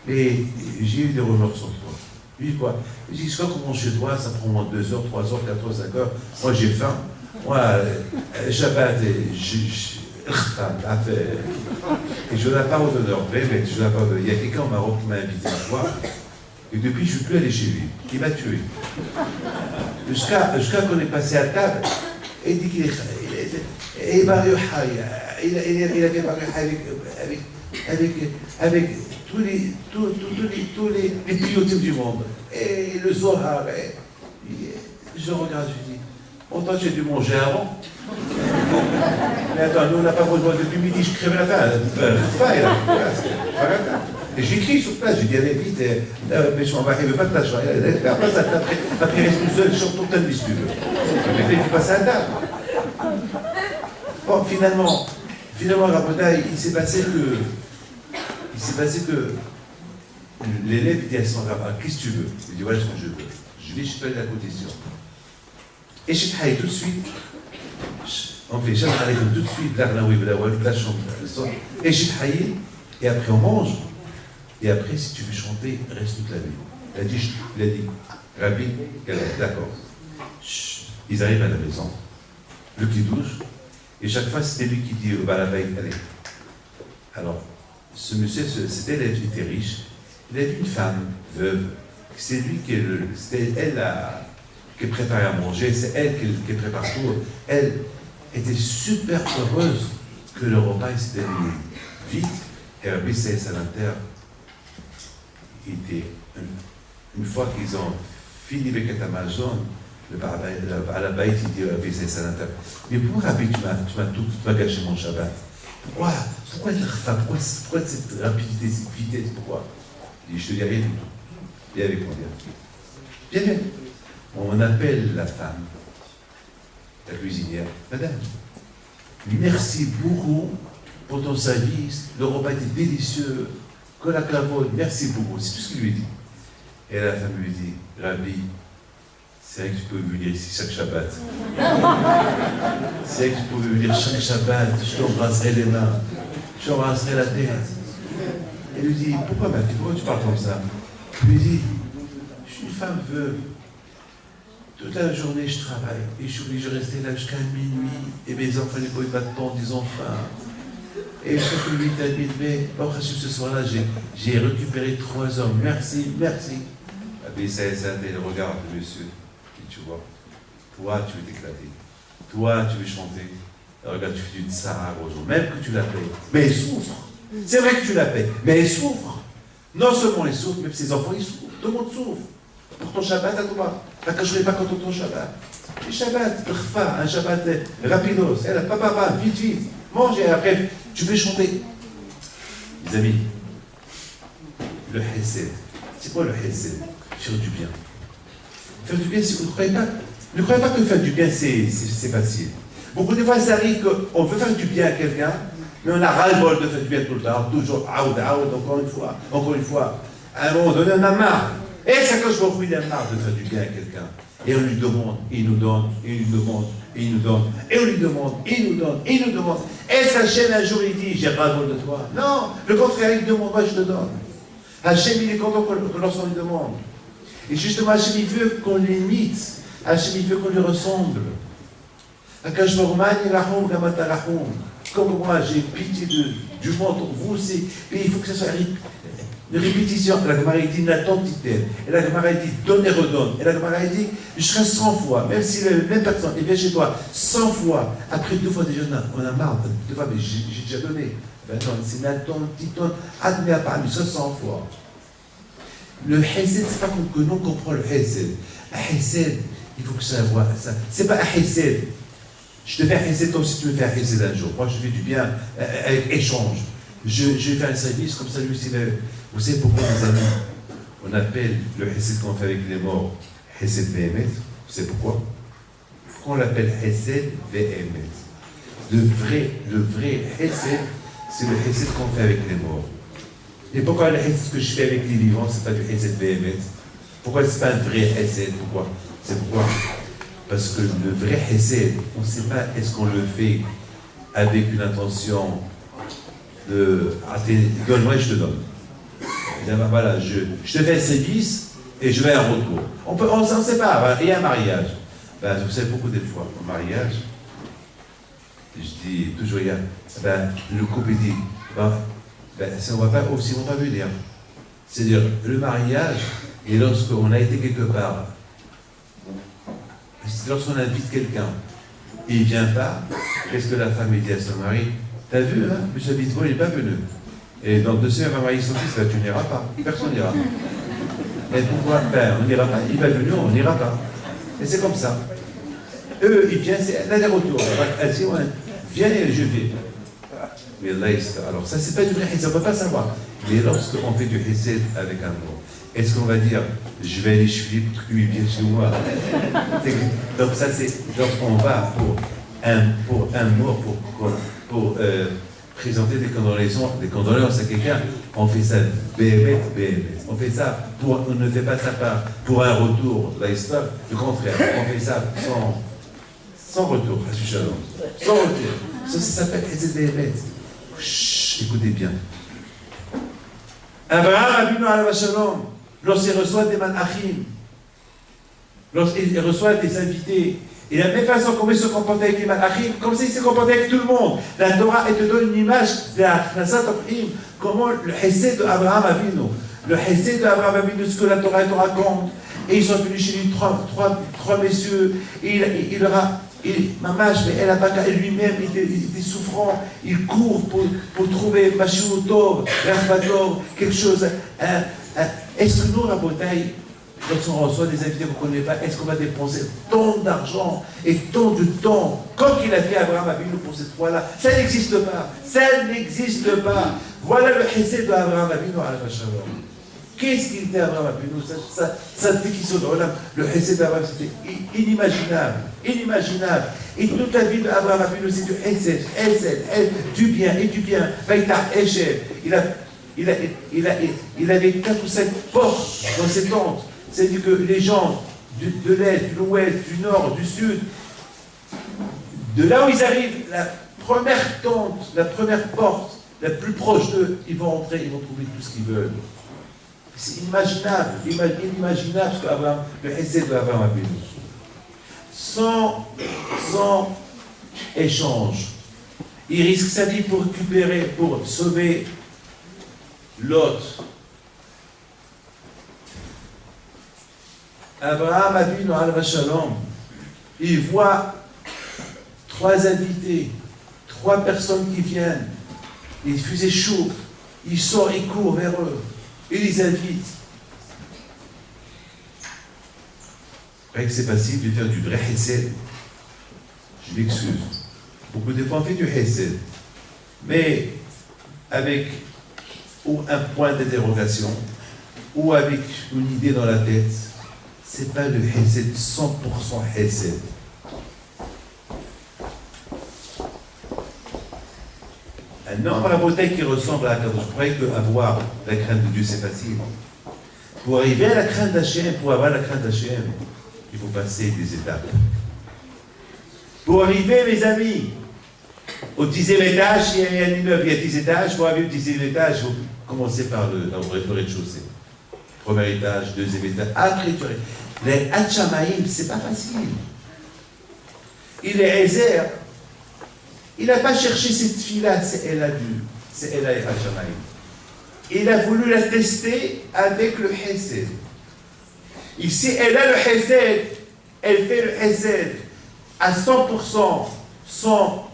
mais j'ai eu des remords sur toi. Il dit quoi? Il dit, quand on mange chez toi, ça prend moins 2 heures, 3 heures, 4 heures, 5 heures. Moi j'ai faim. Moi, Shabbat, et je n'ai pas d'honneur, mais je n'ai pas. Il y a quelqu'un au Maroc qui m'a invité à voir, et depuis je ne suis plus allé chez lui. Il m'a tué. Jusqu'à qu'on est passé à table, et il dit qu'il est. Il avait avec tous les biotypes du monde. Et le Zohar, je regarde, je dis, autant j'ai dû manger avant. Mais attends, nous on n'a pas besoin depuis midi, je crève la faim. Et j'écris sur place, je dis, allez vite, mais je m'en vais pas de tâche. Après, ça reste tout seul, sur tout un bis, tu veux. Mais il faut passer à table. Bon, finalement, Raboda, il s'est passé que l'élève dit à son rabbin, qu'est-ce que tu veux? Il dit, voilà ce que je veux. Je vais chez toi de la condition. Et je travaille tout de suite. On fait jamais arrêter tout de suite, la chambre, et je travaille, et après on mange. Et après, si tu veux chanter, reste toute la nuit. Il a dit, Rabbi, d'accord. Ils arrivent à la maison, le kidouche, et chaque fois c'était lui qui dit au balabait, allez. Alors, ce monsieur, cet élève était riche, il avait une femme veuve, c'est lui c'était elle qui préparait à manger, c'est elle qui prépare tout. Elle était super heureuse que le repas s'est terminé vite, et Rabbi Israël Salanter était, une fois qu'ils ont fini avec Amazon, le Balabait, il dit à Rabbi Israël Salanter, mais pourquoi Rabbi, tu m'as gâché mon Shabbat? Pourquoi cette rapidité, cette vitesse? Pourquoi? Il dit, je te dis rien du tout. Viens avec moi, viens. On appelle la femme, la cuisinière, madame, merci beaucoup pour ton service, le repas était délicieux, que la clavode, merci beaucoup, c'est tout ce qu'il lui dit. Et la femme lui dit, Rabbi, c'est vrai que tu peux venir ici chaque Shabbat. C'est vrai que tu peux venir chaque Shabbat, je t'embrasserai les mains, je t'embrasserai la tête. Elle lui dit, pourquoi ma fille, pourquoi tu parles comme ça? Je lui dis, je suis une femme veuve. Toute la journée, je travaille et je suis obligé de rester là jusqu'à minuit. Et mes enfants, les boys m'attendent, ils ont faim. Et je suis 8h30, mais ce soir-là, j'ai récupéré 3 heures. Merci. Rabbi Israël Salanter, il regarde le monsieur. Et tu vois, toi, tu veux t'éclater. Toi, tu veux chanter. Et regarde, tu fais du tsar aux gens, même que tu la payes. Mais elle souffre. C'est vrai que tu la payes, mais elle souffre. Non seulement elle souffre, même ses enfants, ils souffrent. Tout le monde souffre. Pour ton Shabbat à toi. Pas que je n'ai pas contre ton Shabbat. Le Shabbat, un Shabbat rapidos. Elle, papa, vite. Mange et après, tu veux chanter. Les amis, le Hesed. C'est quoi le Hesed? Faire du bien. Faire du bien, si vous ne croyez pas. Ne croyez pas que faire du bien, c'est facile. Beaucoup de fois, ça arrive qu'on veut faire du bien à quelqu'un, mais on a ras-le-bol de faire du bien tout le temps. Toujours, encore une fois. À un moment donné, on a marre. Et c'est quand je vois il a marre de faire du bien à quelqu'un. Et on lui demande, il nous donne, et il nous demande, et il nous donne, et on lui demande, et il nous donne, et il nous demande. Est-ce qu'Hachem un jour il dit, j'ai pas vol de toi? Non, le contraire, il demande, moi je te donne. Hachem il est content que lorsqu'on lui demande. Et justement, Hachem il veut qu'on l'imite. Hachem il veut qu'on lui ressemble. Comme moi j'ai pitié du monde pour vous, mais il faut que ça soit Une répétition. La Gemara dit Nathan Titen. Et la Gemara dit donne et redonne. Et la Gemara dit je serai 100 fois. Même si la même personne vient chez toi 100 fois, après 2 fois déjà, on a marre. 2 fois, mais j'ai déjà donné. Ben non, c'est Nathan Titon. Admet à parler 100 fois. Le Hesed, c'est pas que nous comprenons le Hesed. Un Hesed, il faut que ça voit ça. C'est pas un Hesed. Je te fais un Hesed comme si tu me fais un Hesed un jour. Moi, je fais du bien avec échange. Je vais faire un service comme ça, lui aussi. Vous savez pourquoi, mes amis, on appelle le Hesed qu'on fait avec les morts Hesed Vehemet? Vous savez pourquoi? Pourquoi on l'appelle Hesed Vehemet? Le vrai Hesed, c'est le Hesed qu'on fait avec les morts. Et pourquoi le Hesed que je fais avec les vivants, c'est pas du Hesed Vehemet? Pourquoi c'est pas un vrai Hesed? Pourquoi? C'est pourquoi? Parce que le vrai Hesed, on ne sait pas est-ce qu'on le fait avec une intention de donne-moi et je te donne. Voilà, je te fais un service et je vais un retour. On s'en sépare. Il y a un mariage. Ben, vous savez, beaucoup de fois, au mariage, je dis toujours, le couple dit, ça, on va pas venir. C'est-à-dire, le mariage, et lorsqu'on a été quelque part, lorsqu'on invite quelqu'un, et il ne vient pas, qu'est-ce que la femme dit à son mari? T'as vu, hein, M. Bitbol, il n'est pas venu. Et donc, de ce, elle va marier son fils, là, tu n'iras pas. Personne n'ira. Et pourquoi? On n'ira pas. Il va venir, on n'ira pas. Et c'est comme ça. Eux, ils viennent, c'est un aller-retour. Viens et je vais. Mais là, alors ça, c'est pas du vrai hesed, on ne peut pas savoir. Mais lorsqu'on fait du hesed avec un mot, est-ce qu'on va dire, je vais aller chez lui pour qu'il vienne chez moi? Donc ça, c'est lorsqu'on va pour un mort, pour présenter des condoléances à quelqu'un, on fait ça béhémet. On fait ça on ne fait pas ça pour un retour, la histoire, du contraire, on fait ça sans retour, sans retour. Ça s'appelle hesed béhémet. Écoutez bien. Abraham Avinu alav shalom, lorsqu'il reçoit des malachim, lorsqu'il reçoit des invités, et de la même façon qu'on veut se comporter avec les malachim, comme s'il s'est comporté avec tout le monde. La Torah te donne une image de la Knesset Abraham, comment le Hesed d'Abraham Avinu, le Hesed d'Abraham Avinu, ce que la Torah te raconte. Et ils sont venus chez lui, trois messieurs, et il leur a. Mamash, mais El Abaka, lui-même, il était souffrant, il court pour trouver Mashou Tov, Rachbator, quelque chose. Est-ce que nous, la bataille, lorsqu'on reçoit des invités qu'on ne connaît pas, est-ce qu'on va dépenser tant d'argent et tant de temps, comme il a fait Abraham Avinu pour cette fois-là? Ça n'existe pas. Ça n'existe pas. Voilà le Hesed d'Abraham Avinu à la Shalom. Qu'est-ce qu'il était Abraham Avinu? Ça définition de Olam. Le Hesed d'Abraham, c'était inimaginable. Inimaginable. Et toute la vie d'Abraham Avinu, c'est du Hesed, du bien et du bien. Vaïta Echel. Il avait 4 ou 5 portes dans ses tentes. C'est-à-dire que les gens de l'Est, de l'Ouest, du Nord, du Sud, de là où ils arrivent, la première tente, la première porte, la plus proche d'eux, ils vont entrer, ils vont trouver tout ce qu'ils veulent. C'est inimaginable, inimaginable ce qu'Abraham, le Hesed d'Abraham Avinu. Sans échange. Il risque sa vie pour récupérer, pour sauver Lot. Abraham Avinu alav shalom, il voit 3 invités, 3 personnes qui viennent. Il faisait chaud. Il sort, il court vers eux. Il les invite. C'est vrai que c'est facile de faire du vrai hesed. Je m'excuse. Beaucoup de fois on fait du hesed. Mais avec ou un point d'interrogation, ou avec une idée dans la tête, c'est pas le hesed 100% hesed. Un homme à la beauté qui ressemble à Kadosh. Je croyais qu'avoir la crainte de Dieu c'est facile. Pour arriver à la crainte d'Hachem, pour avoir la crainte d'Hachem, il faut passer des étapes. Pour arriver, mes amis, au 10e étage, il y a un immeuble, il y a 10 étages. Pour arriver au 10e étage, il faut commencer par le rez-de-chaussée. Premier étage, 2e étage. Après, les Hatchamaïm, c'est pas facile. Il est Ezer. Il n'a pas cherché cette fille-là, c'est elle a dû. C'est elle a Hatchamaïm. il a voulu la tester avec le Hesed. Ici, elle a le Hesed, elle fait le Hesed à 100%, sans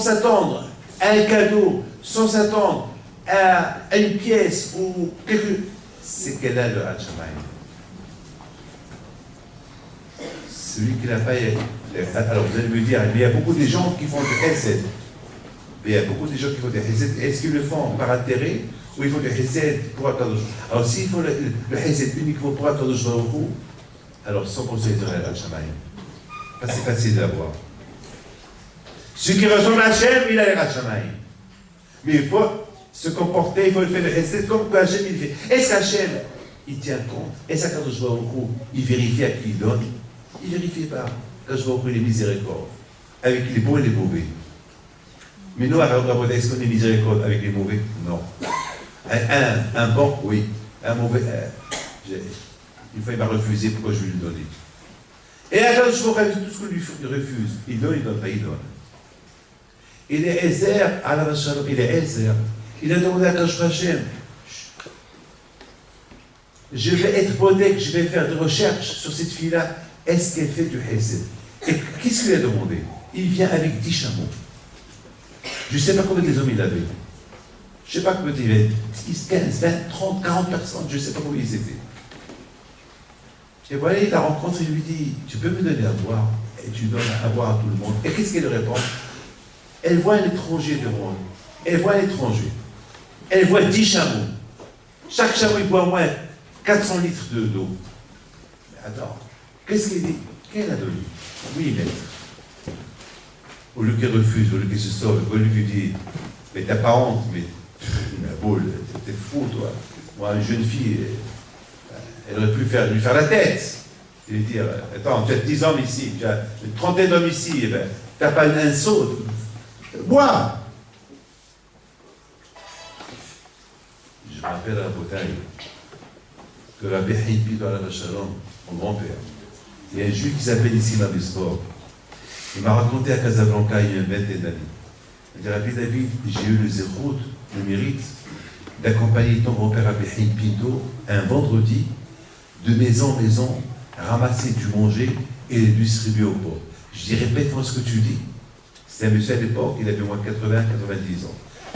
s'attendre à un cadeau, sans s'attendre à une pièce ou quelque chose. C'est qu'elle a le Hachamaï. Celui qui n'a pas. Alors vous allez me dire, mais il y a beaucoup de gens qui font du Hesed. Mais il y a beaucoup de gens qui font du Hesed. Est-ce qu'ils le font par intérêt ou ils font du Hesed pour Akadosh? Alors s'ils font le Hesed uniquement pour Akadosh Baruch Hu, alors 100% ils auraient le Hachamaï. C'est facile d'avoir. Celui qui ressemble à Hachem, il a le Hachamaï. Mais il faut se comporter, il faut le faire le Hesed comme Hachem il fait. Est-ce qu'Hachem, il tient compte? Est-ce qu'Akadosh Baruch Hu, il vérifie à qui il donne? Il ne vérifie pas. Akadosh Baruch Hu, il est miséricorde avec les bons et les mauvais. Mais nous, est-ce qu'on est miséricorde avec les mauvais? Non. Un bon, oui. Un mauvais, une fois il m'a refusé, pourquoi je vais lui donner? Et Akadosh Baruch Hu, tout ce qu'on lui refuse, il donne pas, il donne. Il est Ezer, Allah Shalom, il est Ezer. Il a demandé à Akadosh Hashem, je vais être protect, je vais faire des recherches sur cette fille-là. Est-ce qu'elle fait du Hesed? Et qu'est-ce qu'il a demandé? Il vient avec 10 chameaux. Je ne sais pas combien des hommes il avait. Je ne sais pas combien il avait. 10, 15, 20, 30, 40 personnes. Je ne sais pas combien ils étaient. Et voilà, il la rencontre et lui dit, tu peux me donner à boire? Et tu donnes à boire à tout le monde. Et qu'est-ce qu'elle répond? Elle voit un étranger devant elle. Elle voit un étranger. Elle voit 10 chameaux. Chaque chameau, il boit au moins 400 litres d'eau. Mais attends, qu'est-ce qu'il dit? Qu'elle a donné? Oui, maître. Au lieu qu'elle refuse, au lieu qu'elle se sauve, au lieu qu'elle dit, mais t'as pas honte, mais boule, t'es fou, toi. Moi, une jeune fille, elle aurait pu lui faire la tête. Et lui dire, attends, tu as 10 hommes ici, tu as une trentaine d'hommes ici, eh ben, t'as pas un saut. Bois! Je me rappelle à la bataille que Rabbi Hippi dans la Shalom, mon grand-père, il y a un juif qui s'appelle ici Mabisport. Il m'a raconté à Casablanca il y a une vingtaine d'années. Il dit, Rabbi David, j'ai eu le zérout, le mérite, d'accompagner ton grand-père Rabbi Pinto un vendredi, de maison en maison, ramasser du manger et le distribuer aux pauvres. Je dis, répète-moi ce que tu dis. C'était un monsieur à l'époque, il avait au moins 80-90 ans.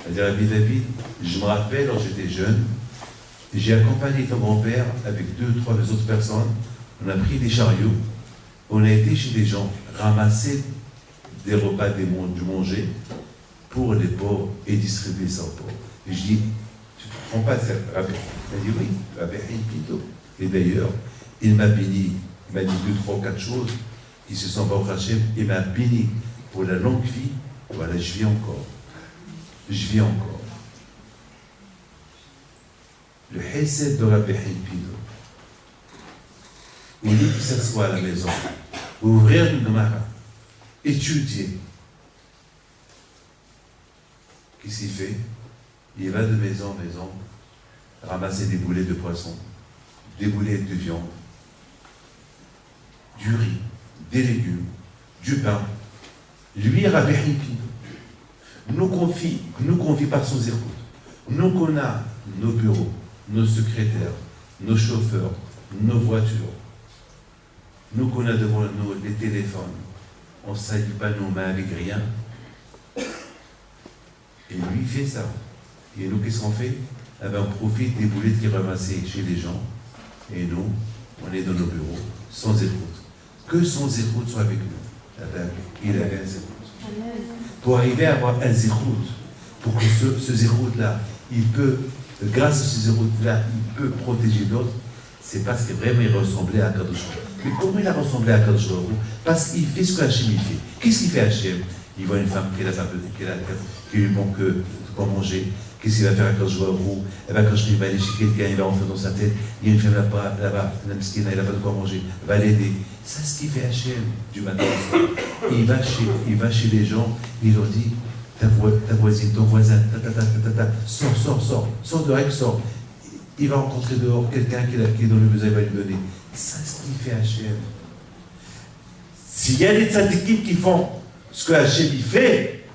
Il dit, Rabbi David, je me rappelle, quand j'étais jeune, j'ai accompagné ton grand-père avec 2 ou 3 autres personnes. On a pris des chariots, on a été chez des gens, ramasser des repas, du manger pour les pauvres et distribuer ça aux pauvres. Et je dis, tu ne te prends pas ça, Rabbi? Il m'a dit, oui, Rabbi Pinto. Et d'ailleurs, il m'a béni, il m'a dit 2, 3, 4 choses qui se sont pas au Hachem, il m'a béni pour la longue vie. Voilà, je vis encore. Je vis encore. Le Hesed de Rabbi Pinto. Au lieu qu'il s'assoit à la maison, ouvrir une Gemara, étudier. Qu'est-ce qu'il fait? Il va de maison en maison, ramasser des boulets de poisson, des boulets de viande, du riz, des légumes, du pain. Lui, Rabbi Pinto, nous confie par son zéro. Nous qu'on a nos bureaux, nos secrétaires, nos chauffeurs, nos voitures. Nous qu'on a devant nous les téléphones, on ne salit pas nos mains avec rien. Et lui, il fait ça. Et nous, qu'est-ce qu'on fait? Eh bien, on profite des boulettes qui ramassaient chez les gens. Et nous, on est dans nos bureaux, sans écoute. Que son zéroute soit avec nous. Eh bien, il avait un zéroute. Pour arriver à avoir un zéroute, pour que ce zéroute-là, il peut, grâce à ce zéroute-là, il peut protéger d'autres, c'est parce que vraiment il ressemblait à Akadosh Baruch Hu. Mais comment il a ressemblé à Akadosh Baruch Hu? Parce qu'il fait ce que Hachem il fait. Qu'est-ce qu'il fait Hachem? Il voit une femme qui lui manque de quoi manger. Qu'est-ce qu'il va faire à Akadosh Baruch Hu? Eh bien, quand il va aller chez quelqu'un, il va rentrer dans sa tête. Il y a une femme là-bas, la mesquine, elle n'a pas de quoi manger. Elle va l'aider. C'est ce qu'il fait Hachem du matin au soir. Il va chez les gens, il leur dit, ta voisine, ton voisin, sors dehors, sors. Il va rencontrer dehors quelqu'un qui est dans le besoin, il va lui donner. C'est ce qu'il fait Hachem. S'il y a des tzadikim qui font ce que Hachem il fait,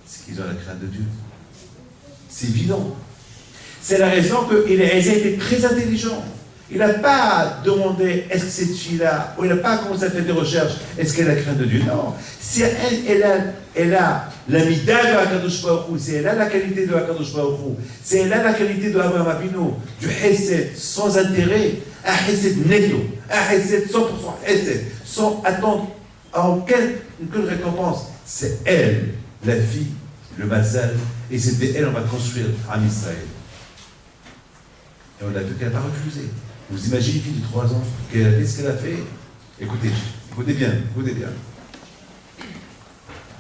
c'est qu'ils ont la crainte de Dieu. C'est évident. C'est la raison que Eliezer était très intelligent. Il n'a pas demandé est-ce que cette fille-là, ou il n'a pas commencé à faire des recherches, est-ce qu'elle a craint de Dieu. Non. Si elle a la mida de Akadosh Baruch Hu, si elle a la qualité de Akadosh Baruch Hu, si elle a la qualité de Abraham Avinu, du Hesed sans intérêt, un Hesed netto, un Hesed 100% Hesed, sans attendre à aucune récompense, c'est elle, la fille, le Mazal, et c'est de elle on va construire en Israël. Et on a vu qu'elle n'a pas refusé. Vous imaginez une fille de 3 ans, qu'elle a fait ce qu'elle a fait? Écoutez, écoutez bien, écoutez bien.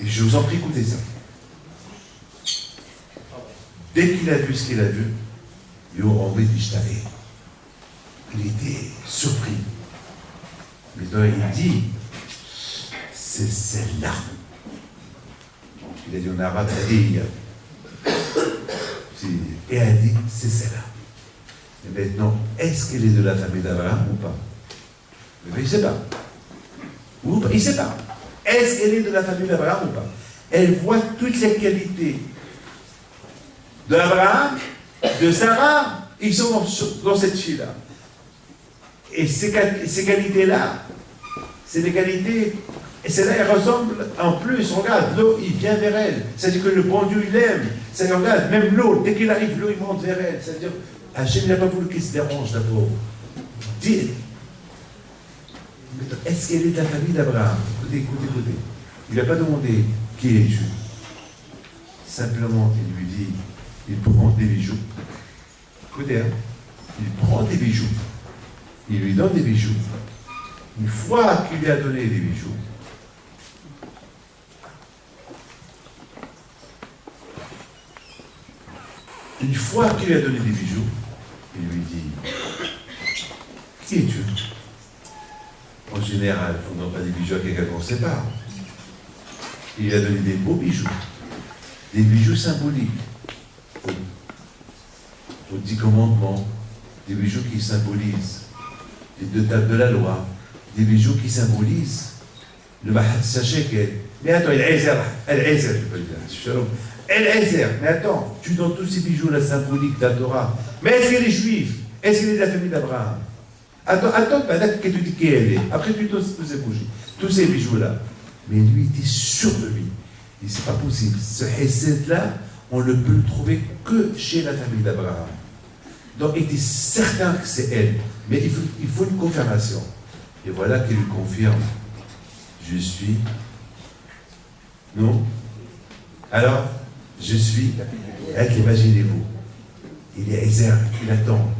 Et je vous en prie, écoutez ça. Dès qu'il a vu ce qu'il a vu, il était surpris. Mais il dit, c'est celle-là. Il a dit en arabe, et elle a dit, c'est celle-là. Et maintenant, est-ce qu'elle est de la famille d'Abraham ou pas? Mais il ne sait pas. Ou pas, il ne sait pas. Est-ce qu'elle est de la famille d'Abraham ou pas? Elle voit toutes les qualités d'Abraham, de Sarah, ils sont dans cette fille-là. Et ces qualités-là, c'est des qualités, et celle-là, elle ressemble en plus, regarde, l'eau, il vient vers elle. C'est-à-dire que le bon Dieu, il aime. C'est-à-dire, regarde, même l'eau, dès qu'il arrive, l'eau, il monte vers elle. C'est-à-dire, Hachem n'a pas voulu qu'il se dérange d'abord. Dis, est-ce qu'elle est de la famille d'Abraham? Écoutez. Il n'a pas demandé qui est Dieu. Simplement, il lui dit, il prend des bijoux. Écoutez, il prend des bijoux. Il lui donne des bijoux. Une fois qu'il lui a donné des bijoux, il lui a donné des bijoux, il lui dit, qui es-tu? En général, on ne donne pas des bijoux à quelqu'un qu'on sépare. Il lui a donné des beaux bijoux symboliques, aux 10 commandements, des bijoux qui symbolisent les 2 tables de la loi, des bijoux qui symbolisent le Mahat Sacheket. Mais attends, El-Ezer, mais attends, tu donnes tous ces bijoux-là symboliques de la Torah. Mais est-ce qu'elle est juive? Est-ce qu'elle est de la famille d'Abraham? Attends, que tu dis qui elle est. Après, tu donnes tous ces bougies, tous ces bijoux-là. Mais lui, il était sûr de lui. Il dit, c'est pas possible. Ce Hesed-là, on ne peut le trouver que chez la famille d'Abraham. Donc, il était certain que c'est elle. Mais il faut une confirmation. Et voilà qu'il lui confirme. Je suis. Non? Alors, je suis. Imaginez-vous. Il est Ezer, il attend.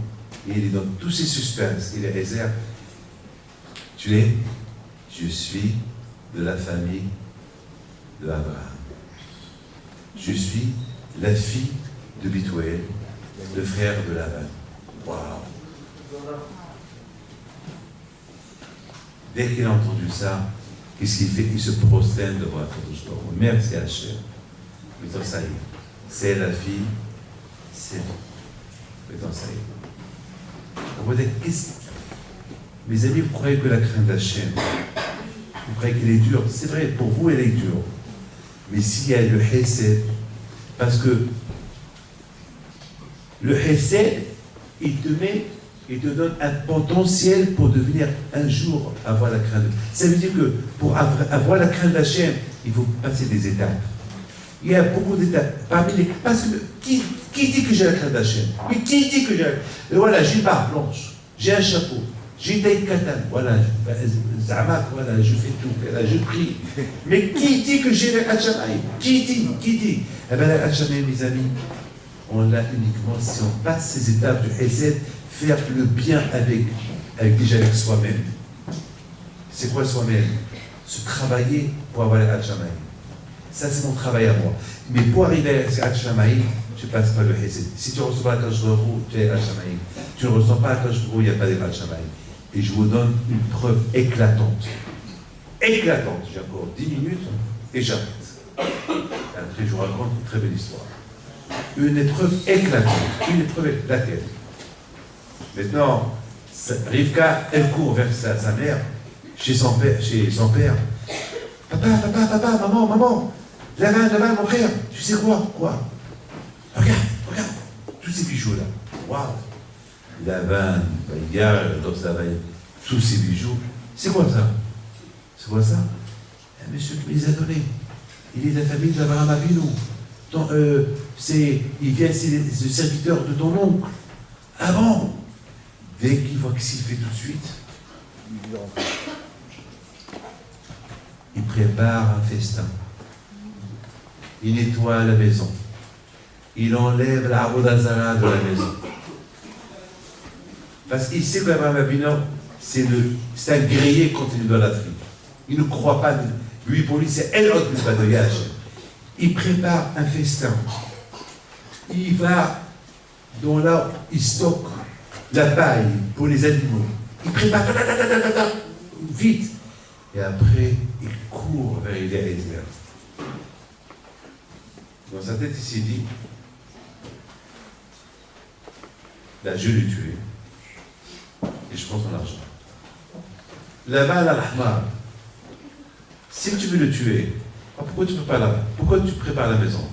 Et il est dans tous ses suspens. Il est Ezer. Tu es? Je suis de la famille de Abraham. Je suis la fille de Bituel, le frère de Laban. Waouh! Dès qu'il a entendu ça, qu'est-ce qu'il fait? Il se prosterne devant la Kadosh Baruch Hu. Merci Hachem. Maintenant, ça y est. C'est la fille, c'est lui. Maintenant, ça y est. On va dire, mes amis, vous croyez que la crainte d'Hachem, vous croyez qu'elle est dure? C'est vrai, pour vous, elle est dure. Mais s'il y a le Hesed, parce que le Hesed, il te donne un potentiel pour devenir un jour avoir la crainte. Ça veut dire que pour avoir la crainte d'Hachem, il faut passer des étapes. Il y a beaucoup d'étapes. Parce que qui dit que j'ai la crainte d'Hachem? Mais qui dit que j'ai la crainte? Voilà, j'ai une barbe blanche, j'ai un chapeau, j'ai taille katane, voilà, Zamak, voilà, je fais tout, voilà, je prie. Mais qui dit que j'ai la Hachamaï? Qui dit? Eh bien, la Hachamaï, mes amis, on l'a uniquement si on passe ces étapes du Hesed, faire le bien déjà avec soi-même. C'est quoi soi-même? Se travailler pour avoir la Hachamaï. Ça, c'est mon travail à moi. Mais pour arriver à Hachamaï, je ne passe pas le Hesed. Si tu ne reçois pas la Kadosh Baruch Hu, tu es Hachamaï. Tu ne ressens pas la Kadosh Baruch Hu, il n'y a pas de Hachamaï. Et je vous donne une preuve éclatante. Éclatante. J'ai encore 10 minutes et j'arrête. Après, je vous raconte une très belle histoire. Une épreuve éclatante. Une épreuve laquelle? Maintenant, Rivka, elle court vers sa mère, chez son père. Papa, maman, Lavan, mon frère, tu sais quoi? Regarde, tous ces bijoux-là. Waouh! La vanne, il y a dans sa vanne tous ces bijoux. C'est quoi ça? C'est quoi ça? Un monsieur qui me les a donnés. Il est de la famille d'Abraham Avinu. Il vient, c'est le serviteur de ton oncle. Ah bon? Dès qu'il voit que s'il fait tout de suite, il prépare un festin. Il nettoie la maison. Il enlève la Avodah-Zara de la maison. Parce qu'il sait qu'Abraham Avinu, c'est un grillé contre l'idolâtrie. Il ne croit pas. Lui, pour lui, c'est El Hod Badoyage. Il prépare un festin. Il va dans là, il stocke la paille pour les animaux. Il prépare vite. Et après, il court vers Eliezer. Dans sa tête, il s'est dit, là, je l'ai tué. Et je prends ton argent. Laban al-Ahmar, si tu veux le tuer, pourquoi tu prépares la maison?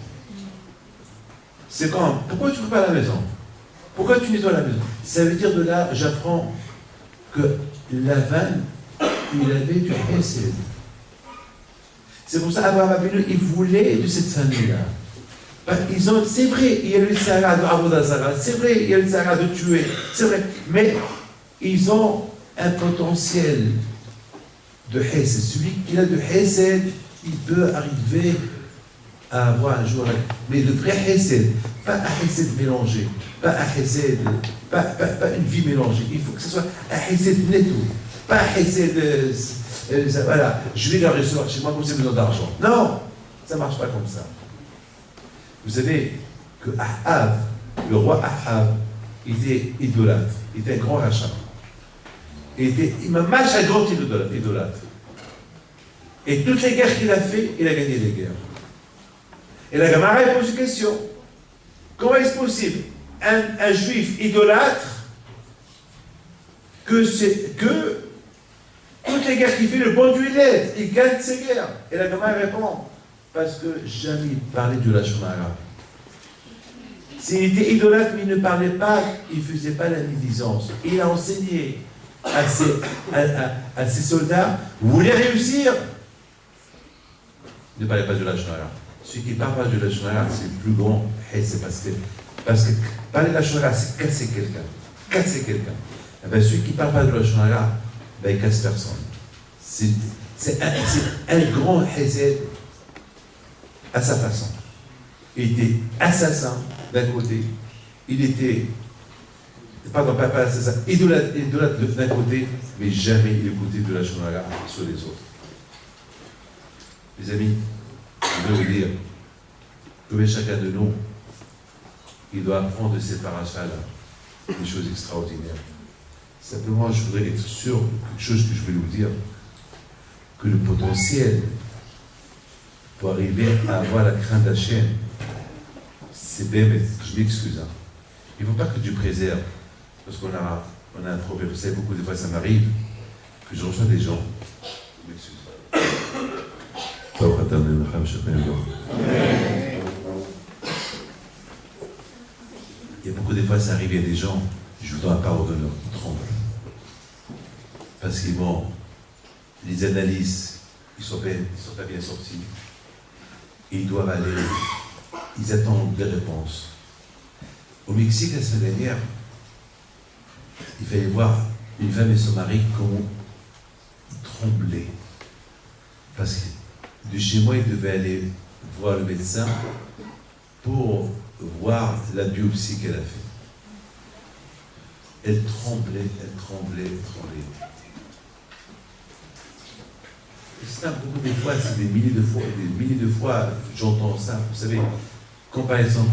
C'est quand? Pourquoi tu prépares la maison? Pourquoi tu nettoies la maison? Ça veut dire de là, j'apprends que Laban, il avait du hesed. C'est pour ça qu'Abraham Avinu, il voulait de cette famille-là. C'est vrai, il y a le Sarah de Avodah Zarah, c'est vrai, il y a le Sarah de tuer, c'est vrai, mais ils ont un potentiel de Hesed. Celui qui a de Hesed, il peut arriver à avoir un jour. Mais le vrai Hesed, pas un Hesed mélangé, pas un Hesed, pas une vie mélangée. Il faut que ce soit un Hesed netto, pas un Hesed. Voilà, je vais la recevoir chez moi comme j'ai besoin d'argent. Non, ça ne marche pas comme ça. Vous savez que Ahav, le roi Ahav, il était idolâtre, il était un grand rachat. Il m'a mâché un grand idolâtre. Et toutes les guerres qu'il a fait, il a gagné les guerres. Et la Gemara pose une question. Comment est-ce possible un juif idolâtre que toutes les guerres qu'il fait, le bon Dieu il gagne ses guerres. Et la Gemara répond, parce que jamais il parlait de la Shomara. S'il était idolâtre, mais il ne parlait pas, il ne faisait pas la médisance. Il a enseigné à ses soldats, vous voulez réussir? Ne parlez pas de la Shomara. Celui qui ne parle pas de la Shomara, c'est le plus grand. C'est parce que parler de la Shomara, c'est casser quelqu'un. Casser quelqu'un. Et bien, celui qui ne parle pas de la Shomara, ben, il casse personne. C'est un grand Hesed à sa façon. Il était assassin d'un côté, il était, pas assassin, idolâtre d'un côté, mais jamais il écoutait de la Shonara sur les autres. Les amis, je veux vous dire que chacun de nous, il doit apprendre de ces parachas-là des choses extraordinaires. Simplement, je voudrais être sûr de quelque chose que je vais vous dire, que le potentiel pour arriver à avoir la crainte d'Hachem, c'est bien, mais je m'excuse. Hein. Il ne faut pas que Dieu préserve, parce qu'on a un problème. Vous savez, beaucoup de fois, ça m'arrive que je reçois des gens. Je m'excuse. Il y a beaucoup de fois, ça arrive, il y a des gens, je vous donne la parole d'honneur, qui tremblent. Parce qu'ils vont, les analyses, ils sont pas bien sortis. Et ils doivent aller, ils attendent des réponses. Au Mexique, la semaine dernière, il fallait voir une femme et son mari comment ils tremblaient. Parce que de chez moi, ils devaient aller voir le médecin pour voir la biopsie qu'elle a faite. Elle tremblait. C'est beaucoup de fois, c'est des milliers de fois, j'entends ça. Vous savez, comme par exemple,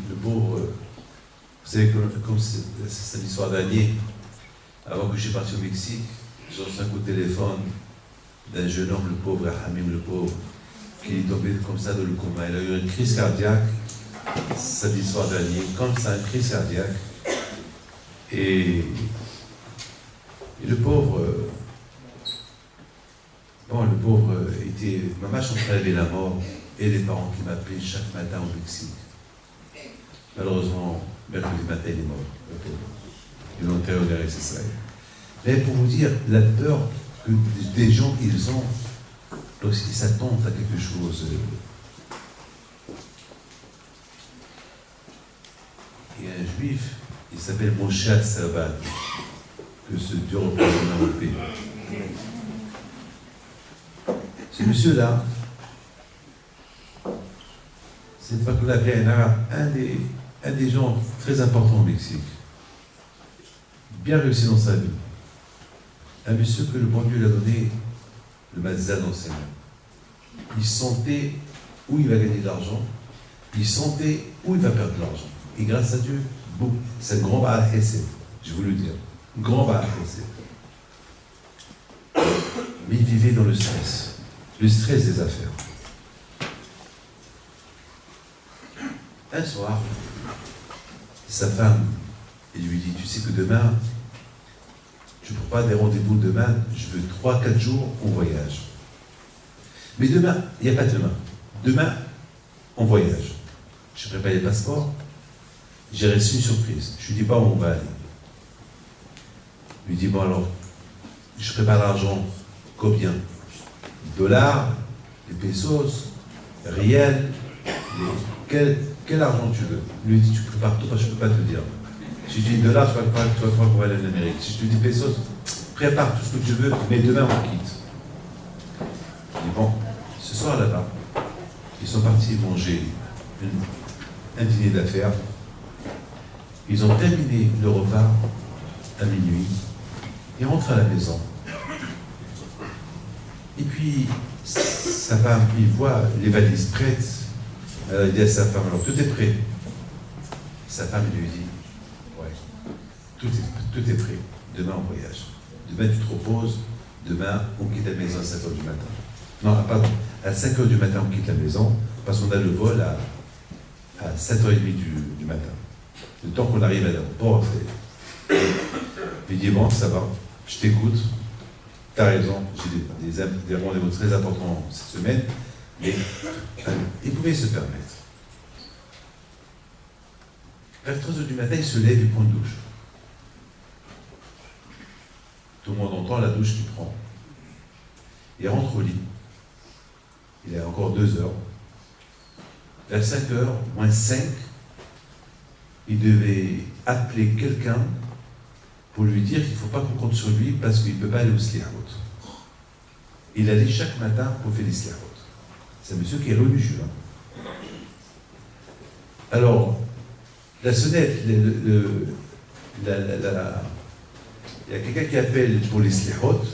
le pauvre, vous savez, comme c'est l'histoire d'Annie, avant que je sois parti au Mexique, j'ai reçu un coup de téléphone d'un jeune homme, le pauvre Hamim, le pauvre, qui est tombé comme ça dans le coma. Il a eu une crise cardiaque, c'est l'histoire d'Annie, comme ça, une crise cardiaque. Et le pauvre. Le pauvre était. Ma mère sont train de la mort et les parents qui m'appelaient chaque matin au Mexique. Malheureusement, mercredi matin, il est mort. Ils l'ont enterré au derrière Israël. Mais pour vous dire la peur que des gens ils ont lorsqu'ils s'attendent à quelque chose. Il y a un juif, il s'appelle Moshe Sabat, que ce Dieu représente en paix. Ce monsieur-là, c'est pas qu'on l'appelait un des gens très importants au Mexique. Bien réussi dans sa vie. Un monsieur que le bon Dieu lui a donné le matzah dans ses mains. Il sentait où il va gagner de l'argent, il sentait où il va perdre de l'argent. Et grâce à Dieu, bon, c'est un grand Baal Chesed, je veux le dire. Un grand Baal Chesed. Mais il vivait dans le stress des affaires. Un soir, sa femme, il lui dit, tu sais que demain, je ne prends pas des rendez-vous demain, je veux 3-4 jours, on voyage. Mais demain, il n'y a pas demain. Demain, on voyage. Je prépare les passeports, j'ai reçu une surprise. Je ne lui dis pas où on va aller. Je lui dis, bon alors, je prépare l'argent, combien? Dollars, les pesos, riels, quel argent tu veux? Il lui dit, tu prépares tout, je ne peux pas te dire. Si je dis dollars, tu vas croire qu'on va aller en Amérique. Si je te dis pesos, prépare tout ce que tu veux, mais demain on quitte. Je dis, bon, ce soir là-bas, ils sont partis manger un dîner d'affaires. Ils ont terminé le repas à minuit. Ils rentrent à la maison. Et puis, sa femme, il voit les valises prêtes. Elle dit à sa femme, alors tout est prêt. Sa femme lui dit, ouais, tout est prêt. Demain on voyage. Demain tu te reposes. Demain on quitte la maison à 7h du matin. Non, pardon, à 5h du matin on quitte la maison parce qu'on a le vol à 7h30 du matin. Le temps qu'on arrive à l'aéroport, c'est... Il dit, bon, ça va, je t'écoute. T'as raison, j'ai des rendez-vous très importants cette semaine, mais il pouvait se permettre. Vers 3h du matin, il se lève et prend une douche. Tout le monde entend la douche qu'il prend. Il rentre au lit. Il a encore 2 heures. Vers 5h, moins 5, il devait appeler quelqu'un pour lui dire qu'il ne faut pas qu'on compte sur lui parce qu'il ne peut pas aller au sliachot. Il allait chaque matin pour faire les sliachot. C'est un monsieur qui est religieux. Alors, la sonnette, il y a quelqu'un qui appelle pour les sliachot,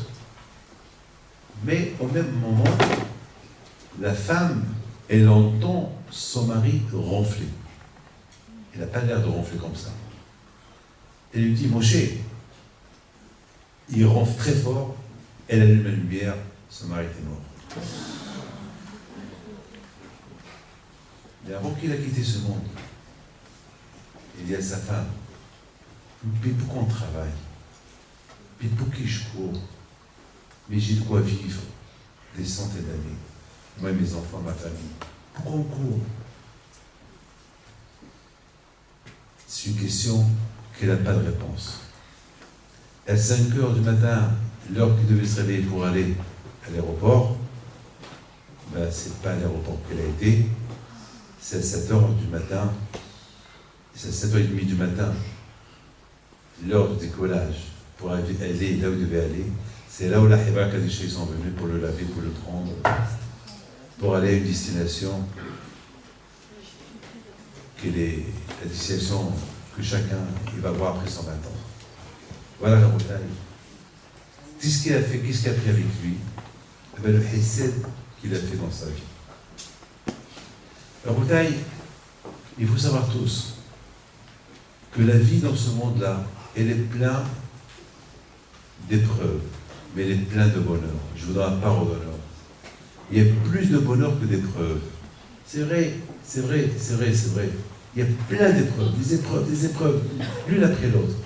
mais au même moment, la femme, elle entend son mari ronfler. Il n'a pas l'air de ronfler comme ça. Elle lui dit, Moshe, il ronfle très fort, elle allume la lumière, son mari était mort. Mais avant qu'il a quitté ce monde, il dit à sa femme, mais pourquoi on travaille? Mais pour qui je cours? Mais j'ai de quoi vivre des centaines d'années. Moi, mes enfants, ma famille. Pourquoi on court? C'est une question qu'elle n'a pas de réponse. À 5h du matin, l'heure qu'il devait se réveiller pour aller à l'aéroport, ben, c'est pas à l'aéroport qu'elle a été, c'est à 7h du matin, c'est à 7h30 du matin, l'heure du décollage, pour aller là où il devait aller. C'est là où la Hiba Kadisha sont venus pour le laver, pour le prendre, pour aller à une destination qui est la destination que chacun il va voir après 120 ans. Voilà la bataille. Qu'est-ce qu'il a fait, qu'est-ce qu'il a pris avec lui? Eh bien, le Hesed qu'il a fait dans sa vie. La bataille, il faut savoir tous que la vie dans ce monde-là, elle est pleine d'épreuves, mais elle est pleine de bonheur. Je vous donne la parole d'honneur. Il y a plus de bonheur que d'épreuves. C'est vrai, c'est vrai, c'est vrai, c'est vrai. Il y a plein d'épreuves, des épreuves, l'une après l'autre.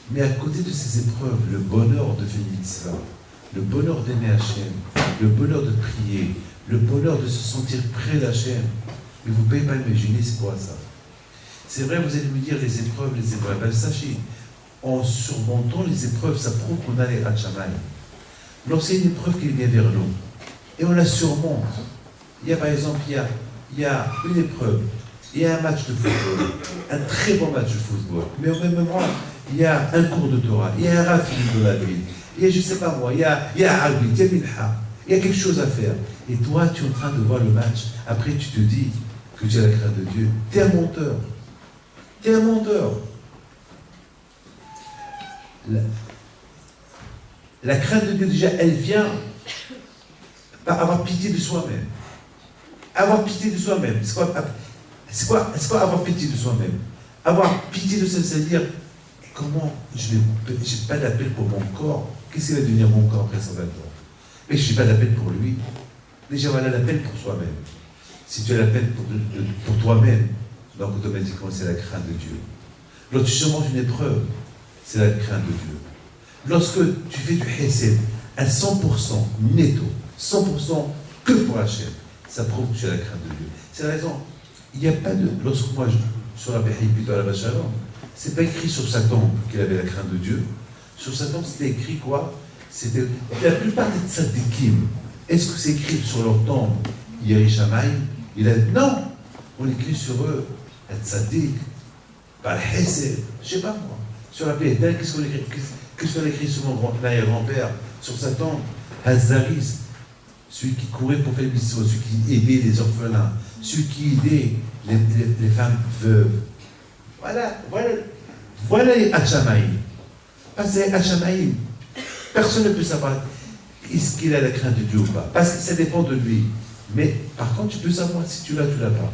Mais à côté de ces épreuves, le bonheur de faire mitzvah, le bonheur d'aimer Hachem, le bonheur de prier, le bonheur de se sentir près d'Hachem. Mais vous ne pouvez pas imaginer c'est quoi ça. C'est vrai, vous allez me dire les épreuves. Ben, sachez, en surmontant les épreuves, ça prouve qu'on a les Hachamaï. Lorsqu'il y a une épreuve qui vient vers nous, et on la surmonte, il y a par exemple, il y a une épreuve, il y a un match de football, un très bon match de football, mais au même moment, il y a un cours de Torah, il y a un rafil de la ville, il y a, je ne sais pas moi, il y a Arbi, il y a Minha, il y a quelque chose à faire. Et toi, tu es en train de voir le match, après tu te dis que tu as la crainte de Dieu. Tu es un menteur. Tu es un menteur. La crainte de Dieu, déjà, elle vient par avoir pitié de soi-même. Avoir pitié de soi-même. C'est quoi avoir pitié de soi-même? Avoir pitié de soi, c'est-à-dire, comment je n'ai pas d'appel pour mon corps. Qu'est-ce qui va devenir mon corps après 120 ans? Mais je n'ai pas d'appel pour lui. Déjà, voilà l'appel pour soi-même. Si tu as l'appel pour toi-même, donc automatiquement, c'est la crainte de Dieu. Lorsque tu surmontes une épreuve, c'est la crainte de Dieu. Lorsque tu fais du hesed à 100% netto, 100% que pour Hachem, ça prouve que tu as la crainte de Dieu. C'est la raison. Il n'y a pas de... Lorsque moi, sur la Béhi, plutôt à la Bachalon, c'est pas écrit sur sa tombe qu'il avait la crainte de Dieu. Sur sa tombe, c'était écrit quoi? C'était... La plupart des tzadikim, est-ce que c'est écrit sur leur tombe, Yeri Shammai? Il a dit non. On écrit sur eux, un tzadik, par le hesed, je sais pas moi. Sur la Béhi, qu'est-ce qu'on écrit? Qu'est-ce qu'on a écrit sur mon arrière-grand-père, sur sa tombe? Hazaris, celui qui courait pour faire le mitzvot, celui qui aidait les orphelins, celui qui aidait les femmes veuves. Voilà les Hachamaïm. Parce que les Hachamaïm, personne ne peut savoir est-ce qu'il a la crainte de Dieu ou pas. Parce que ça dépend de lui. Mais par contre, tu peux savoir si tu l'as ou tu l'as pas.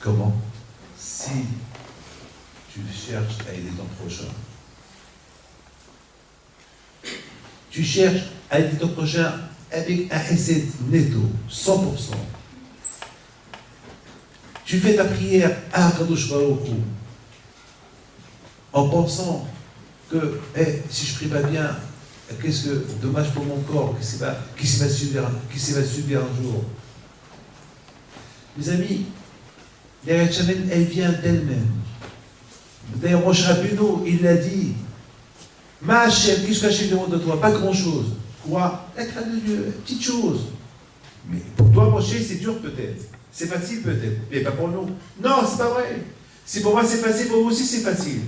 Comment? Si tu cherches à aider ton prochain. Tu cherches à aider ton prochain avec un hesed netto, 100%. Tu fais ta prière à Kadosh Baruch Hu, en pensant que si je prie pas bien, qu'est-ce que dommage pour mon corps, qui s'y va subir un jour. Mes amis, la Shamen, elle vient d'elle-même. D'ailleurs, Moshe Rabbeinu, il l'a dit. Ma Hachem, qu'est-ce que Hachem demande de toi? Pas grand-chose. Quoi? La crainte de Dieu, petite chose. Mais pour toi, Moshe, c'est dur peut-être. C'est facile peut-être, mais pas pour nous. Non, c'est pas vrai. Si pour moi c'est facile, pour vous aussi c'est facile.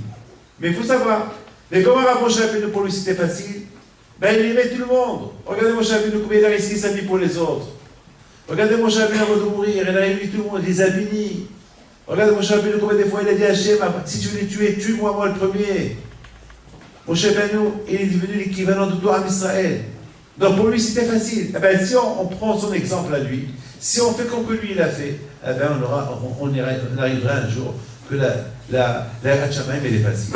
Mais il faut savoir. Mais comment va Moshe Rabbeinu pour lui c'était facile? Ben il aimait tout le monde. Regardez Moshe Rabbeinu combien il a risqué sa vie pour les autres. Regardez Moshe Rabbeinu avant de mourir, il a réuni tout le monde, il les a bénis. Regardez Moshe Rabbeinu combien des fois il a dit à Hachem, si tu veux les tuer, tue-moi le premier. Moshe Rabbeinu, il est devenu l'équivalent de toi à Israël. Donc pour lui c'était facile. Eh ben, si on prend son exemple à lui, si on fait comme que lui il a fait, eh ben, on arrivera un jour que la Hachamaïm elle est facile.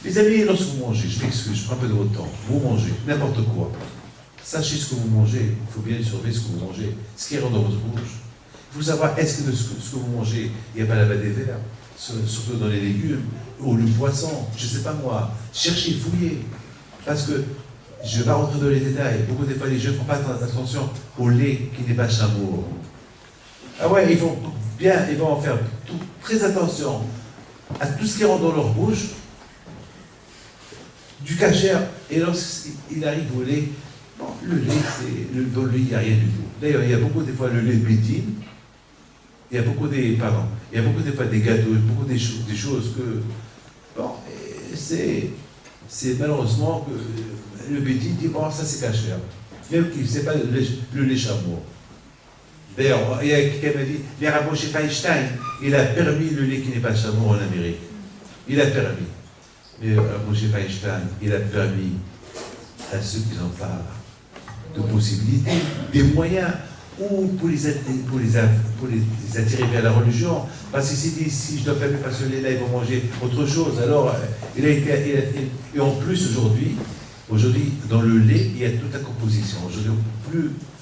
Les amis, lorsque vous mangez, je m'excuse, je prends un peu de votre temps, vous mangez n'importe quoi. Sachez ce que vous mangez, il faut bien surveiller ce que vous mangez, ce qui rentre dans votre bouche. Il faut savoir, est-ce que de ce que vous mangez, il n'y a pas la bas des vers, surtout dans les légumes, ou le poisson, je ne sais pas moi. Cherchez, fouillez. Parce que, je ne vais pas rentrer dans les détails, beaucoup de fois les gens ne font pas attention au lait qui n'est pas chameau. Ah ouais, ils vont en faire très attention à tout ce qui rentre dans leur bouche, du cachère, et lorsqu'il arrive au lait, bon, le lait, dans le lait, il n'y a rien du tout. D'ailleurs, il y a beaucoup des fois le lait de bétine, il y a beaucoup des fois des gâteaux, beaucoup des choses que, bon, c'est malheureusement que le bétine dit, bon, ça c'est cachère. Même qu'il ne sait pas le lait chameau. D'ailleurs, il y a quelqu'un qui m'a dit, les rabbins chez Feinstein, il a permis le lait qui n'est pas chameau en Amérique. Il a permis. Mais Moshe Feinstein, il a permis à ceux qui n'ont pas de possibilités, des moyens, ou pour les attirer vers la religion, parce qu'il s'est dit, si je dois permettre parce que là, ils vont manger autre chose. Alors, et en plus, aujourd'hui, dans le lait, il y a toute la composition. Aujourd'hui,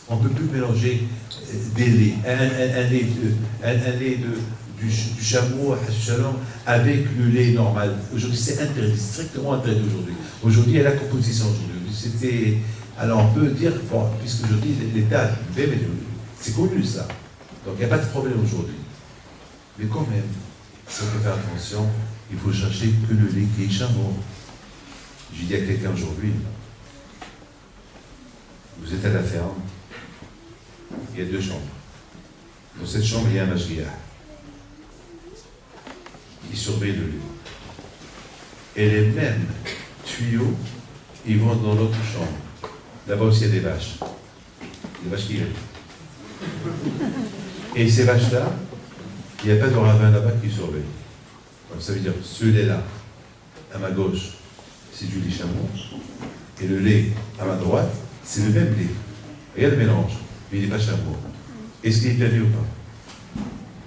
on ne peut plus mélanger des laits, un lait du chameau avec le lait normal. Aujourd'hui, c'est interdit, strictement interdit aujourd'hui. Aujourd'hui, il y a la composition aujourd'hui. Alors, on peut dire, bon, puisque aujourd'hui, l'État, c'est connu ça. Donc, il n'y a pas de problème aujourd'hui. Mais quand même, si on peut faire attention, il faut chercher que le lait qui est chameau. J'ai dit à quelqu'un aujourd'hui, vous êtes à la ferme, il y a 2 chambres. Dans cette chambre, il y a un mashgiach. Il surveille le lait. Et les mêmes tuyaux, ils vont dans l'autre chambre. Là-bas aussi, il y a des vaches. Des vaches qui lèvent. Et ces vaches-là, il n'y a pas de ravin là-bas qui surveille. Donc ça veut dire, ce lait-là, à ma gauche, c'est du lait chameau. Et le lait à ma droite, c'est le même lait. Regarde le mélange, mais il n'est pas chameau. Est-ce qu'il est permis ou pas?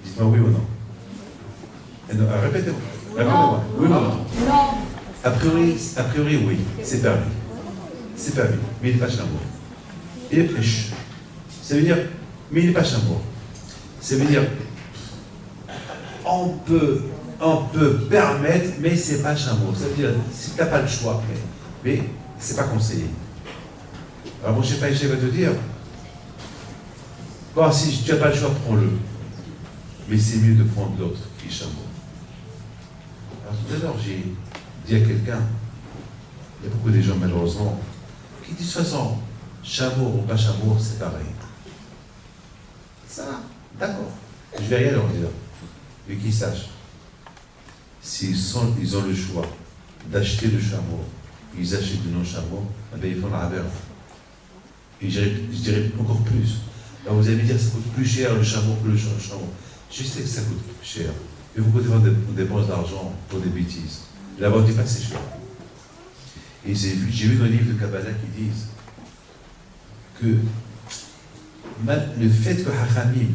Dites-moi oui ou non. Répétez-moi. Répondez-moi. Oui ou non? Non. A priori, oui, c'est permis. C'est permis, mais il n'est pas chameau. Il est prêche. Ça veut dire, mais il n'est pas chameau. Ça veut dire, on peut permettre, mais c'est pas chameau. Ça veut dire, si tu n'as pas le choix, mais c'est pas conseillé. Alors mon chef Aïché va te dire, bon, si tu n'as pas le choix, prends-le. Mais c'est mieux de prendre l'autre qui est chameau. Alors tout à l'heure, j'ai dit à quelqu'un, il y a beaucoup de gens malheureusement, qui disent de toute façon, chameau ou pas chameau, c'est pareil. Ça, d'accord. Je vais rien leur dire. Mais qu'ils sachent, ils ont le choix d'acheter le chameau, ils achètent du non-chameau, eh bien, ils font la rabais. Et je dirais encore plus. Alors vous allez me dire, ça coûte plus cher le chameau que le chameau. Je sais que ça coûte cher. Mais vous pouvez faire des dépenses d'argent pour des bêtises. Là-bas, on ne dit pas que c'est cher. Et j'ai vu dans les livres de Kabbalah qui disent que le fait que Hachamim,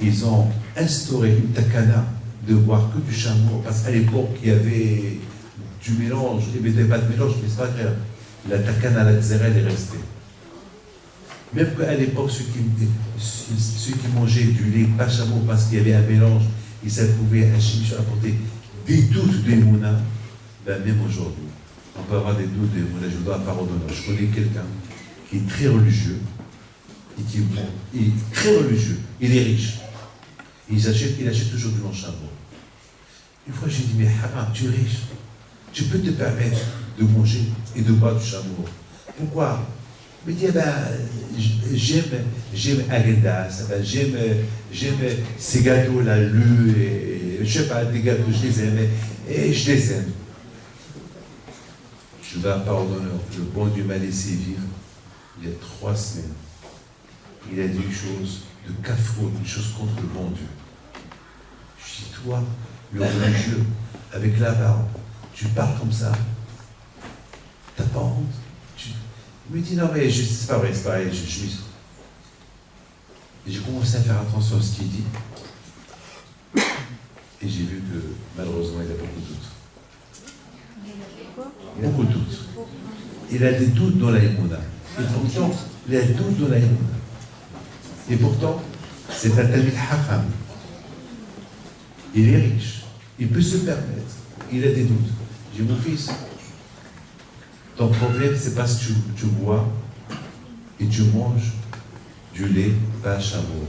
ils ont instauré une takana de boire que du chameau, parce qu'à l'époque, il y avait du mélange, il n'y avait pas de mélange, mais c'est pas grave. La takana, la tzera, elle est restée. Même qu'à l'époque, ceux qui mangeaient du lait pas chameau parce qu'il y avait un mélange, et ça pouvait un chimiste apporter des doutes de Mouna, ben même aujourd'hui, on peut avoir des doutes de Mouna. Je dois pardonner. Je connais quelqu'un qui est très religieux, et qui est très religieux, il est riche. Il achète toujours du non-chameau. Une fois, j'ai dit, mais Haram, tu es riche. Tu peux te permettre de manger et de boire du chameau. Pourquoi? Il me dit, j'aime Agendas, j'aime ces gâteaux-là, et je sais pas, des gâteaux, je les aime, et je les aime. Je dois pardonner, le bon Dieu m'a laissé vivre il y a 3 semaines. Il a dit une chose de kafrout, une chose contre le bon Dieu. Je dis, toi, le religieux, avec la barbe, tu parles comme ça, t'as pas honte? Il me dit, non, mais c'est pas vrai, c'est pareil, je suis. Et j'ai commencé à faire attention à ce qu'il dit. Et j'ai vu que, malheureusement, il a beaucoup de doutes. Il a beaucoup de doutes. Il a des doutes dans la Emouna. Et pourtant, il a des doutes dans la Emouna. Et pourtant, c'est un Talmid Hacham. Il est riche. Il peut se permettre. Il a des doutes. J'ai mon fils. Ton problème, c'est parce que tu bois et tu manges du lait pas chameau.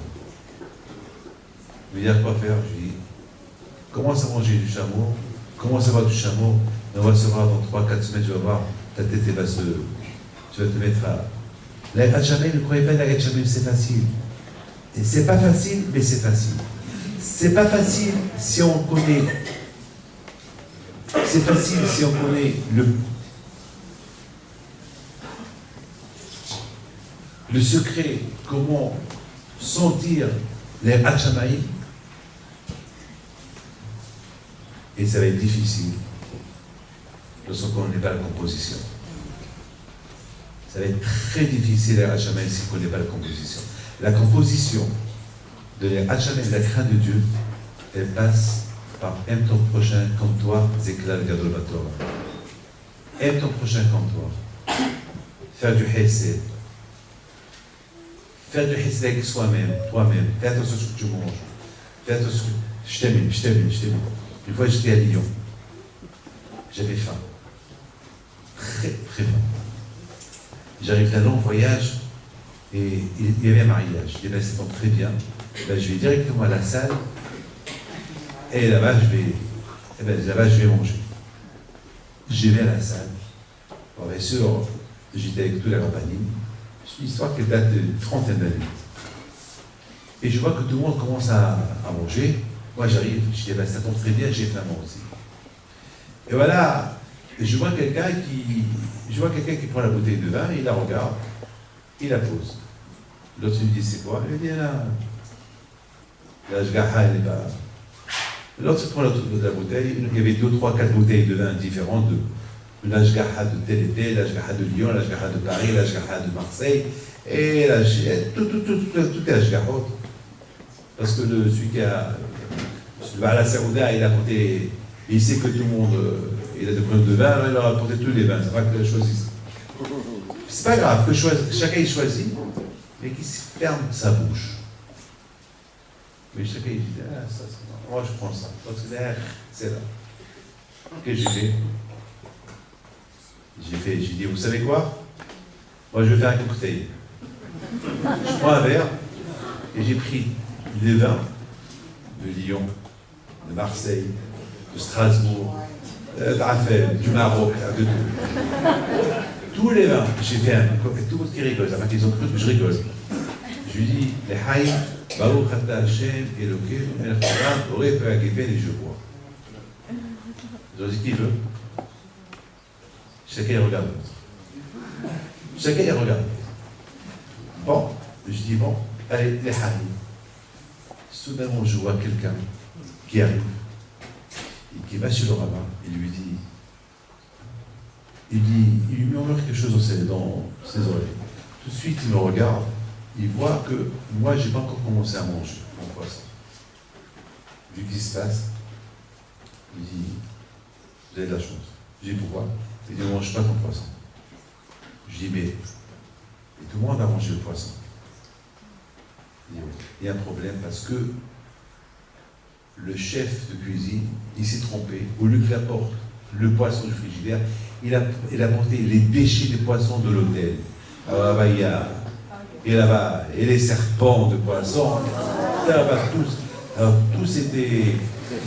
Il me dit, quoi faire? Je dis, commence à manger du chameau, commence à boire du chameau, et on va se voir dans 3-4 semaines, tu vas voir, ta tête va tu vas te mettre à... La Hachamim, ne croyez pas, la Hachamim, c'est facile. Et c'est pas facile, mais c'est facile. C'est pas facile si on connaît... C'est facile si on connaît le secret, comment sentir les Hachamaïm, et ça va être difficile lorsqu'on ne connaît pas la composition. Ça va être très difficile les Hachamaïm si on ne connaît pas la composition. La composition de les Hachamaïm, la crainte de Dieu, elle passe par aime ton prochain comme toi, Zékla le Gadol Batorah. Aime ton prochain comme toi. Faire du Hesed. Faire du Hesed avec soi-même, toi-même. Fais attention à ce que tu manges. Fais attention. Je t'aime. Une fois, j'étais à Lyon. J'avais faim. Très, très faim. J'arrive d'un long voyage et il y avait un mariage. Je dis, ben, ça tombe très bien. Ben, je vais directement à la salle Et là-bas, je vais manger. Je vais à la salle. Bon, bien sûr, j'étais avec toute la compagnie. C'est une histoire qui date d'une trentaine d'années. Et je vois que tout le monde commence à manger. Moi, j'arrive, je dis, ça tombe très bien, j'ai faim moi aussi. Et voilà, je vois quelqu'un qui prend la bouteille de vin, il la regarde, il la pose. L'autre lui dit, c'est quoi? Il dit, là, la jgaha, elle est pas. L'autre prend la bouteille, il y avait 2, 3, 4 bouteilles de vin différentes, la jgaha de tel et tel, la jgaha de Lyon, la jgaha de Paris, la jgaha de Marseille, et tout est la jgahot. Parce que celui qui a. Le Baal Saouda, il a porté. Il sait que tout le monde. Il a des problèmes de vin, alors il leur a porté tous les vins. C'est pas qu'il choisisse. C'est pas grave, que chacun il choisit, mais qu'il ferme sa bouche. Mais chacun il dit, ah, ça, c'est bon. Moi je prends ça. C'est là. Qu'est-ce que j'ai dit, vous savez quoi? Moi je vais faire un cocktail. Je prends un verre et j'ai pris les vins de Lyon, de Marseille, de Strasbourg, d'Arfel, du Maroc, de tout. Tous les vins, j'ai fait un cocktail, tout le monde qui rigole, ça fait qu'ils ont cru que je rigole. Je lui dis, les haïm, Baruch Ata Hashem, Elokeinu, Melech Haolam, Boré Pe'agefen, et je bois. Je leur dis, qui veut? Chacun regarde. Chacun regarde. Bon, je dis, bon, allez, les haïm. Soudainement, je vois quelqu'un qui arrive et qui va chez le rabbin et lui dit, il lui murmure quelque chose dans ses oreilles. Tout de suite, il me regarde, il voit que moi, je n'ai pas encore commencé à manger mon poisson. Vu qu'il se passe, il dit, vous avez de la chance. Je dis, pourquoi? Il dit, ne mange pas ton poisson. Je dis, mais et tout le monde a mangé le poisson. Il y a un problème parce que le chef de cuisine, il s'est trompé. Au lieu qu'il apporte le poisson du frigidaire, il a apporté les déchets des poissons de l'hôtel. Alors là-bas, il y a et les serpents de poissons, là-bas, tous. Alors tous étaient.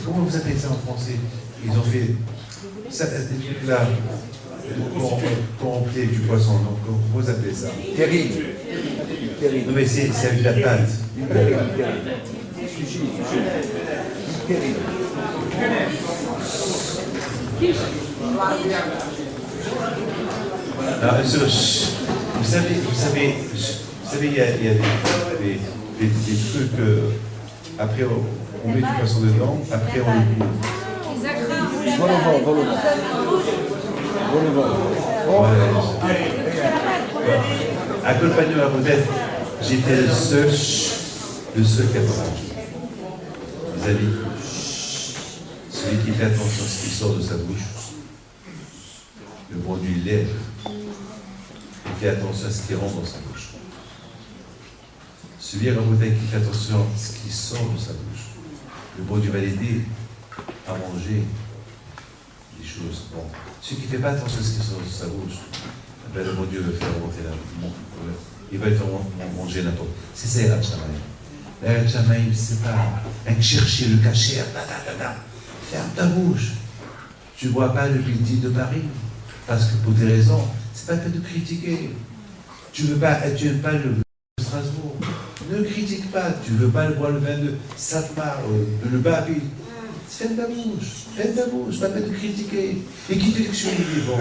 Comment vous appelez ça en français? Ils ont fait ça, des trucs là, corrompés du poisson. Donc, comment vous appelez ça? Terrible. Non, mais c'est avec la pâte. Alors, vous savez, il y a des trucs. Après, on met du poisson dedans, après, on le couvre. Accompagné à peut-être, j'étais le seul qui a pas mangé. Les amis, celui qui fait attention à ce qui sort de sa bouche, le bon Dieu il lève, il fait attention à ce qui rentre dans sa bouche. Celui à qui fait attention à ce qui sort de sa bouche, le bon Dieu va l'aider à manger des choses. Bon. Celui qui ne fait pas attention à ce qui sort de sa bouche, ben, le bon Dieu va faire remonter il va le faire manger n'importe. C'est ça, Yirat Shamayim. Yirat Shamayim, c'est pas chercher le cachet, ferme ta bouche. Tu ne vois pas le Midi de Paris, parce que pour des raisons, c'est pas la peine de critiquer. Tu n'aimes pas le Strasbourg, ne critique pas. Tu ne veux pas boire le vin de Satmar, le Babi. Ferme ta bouche, pas la peine de critiquer. Et qui te dit que je suis vivant?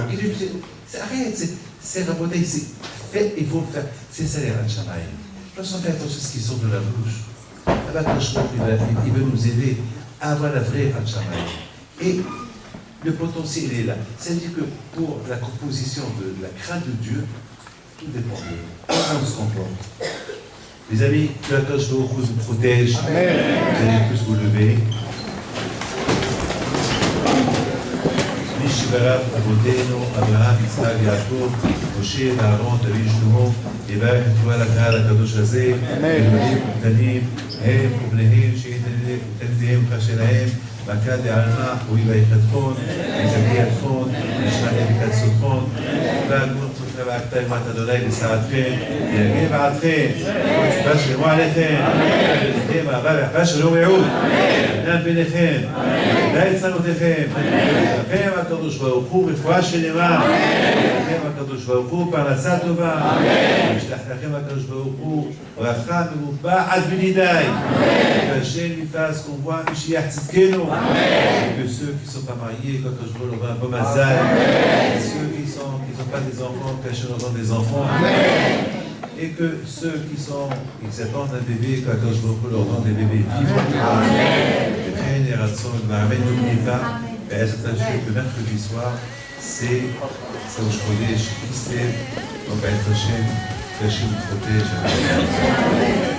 Arrête, c'est la beauté, c'est fait, il faut faire. C'est ça les Yirat Shamayim. Lorsqu'on fait attention à ce qui sort de la bouche, il veut nous aider à avoir la vraie Yirat Shamayim. Et le potentiel est là. C'est-à-dire que pour la composition de la crainte de Dieu, tout dépend de nous. Comment on se comporte. Les amis, que la Kadosh Baruch Hu vous protège. Amen. Vous allez tous vous lever. Mishibarav Avotenu, Abraham, Yitzhak, Yaakov, Moshe, Aaron, David, Shlomo, יברך את כל הקהל הקדוש הזה, ילדים קטנים, הם ובניהם שתלמידיהם שלהם, מכה דעלמא, אויב היחדכון, מזכי ידכון, נשמע לבקת סותכון, והגמור צופה ואהבתם את אדוני בשעתכם, יגן בעדכם, תשובה שלמה עליכם, לכם אהבה ואחווה שלום ורעות, ענן ביניכם, די צנותיכם, לכם הקדוש ברוך הוא רפואה שלמה, לכם הקדוש ברוך הוא פרנסה טובה, וישלח לכם הקדוש ברוך הוא ברכה מרובה עד בלי די, והשם יפעל qu'on voit Mashiach Tzidkenu, que ceux qui ne sont pas mariés, quand je veux leur un bon mazal, ceux qui n'ont pas des enfants, que je leur donne des enfants, et que ceux qui s'attendent un bébé, quand je veux leur donne des bébés vivants, et Ratson, n'oubliez pas, que mercredi soir, c'est au Shkodesh, Kislev, donc à être Hachem, que Hachem vous protège.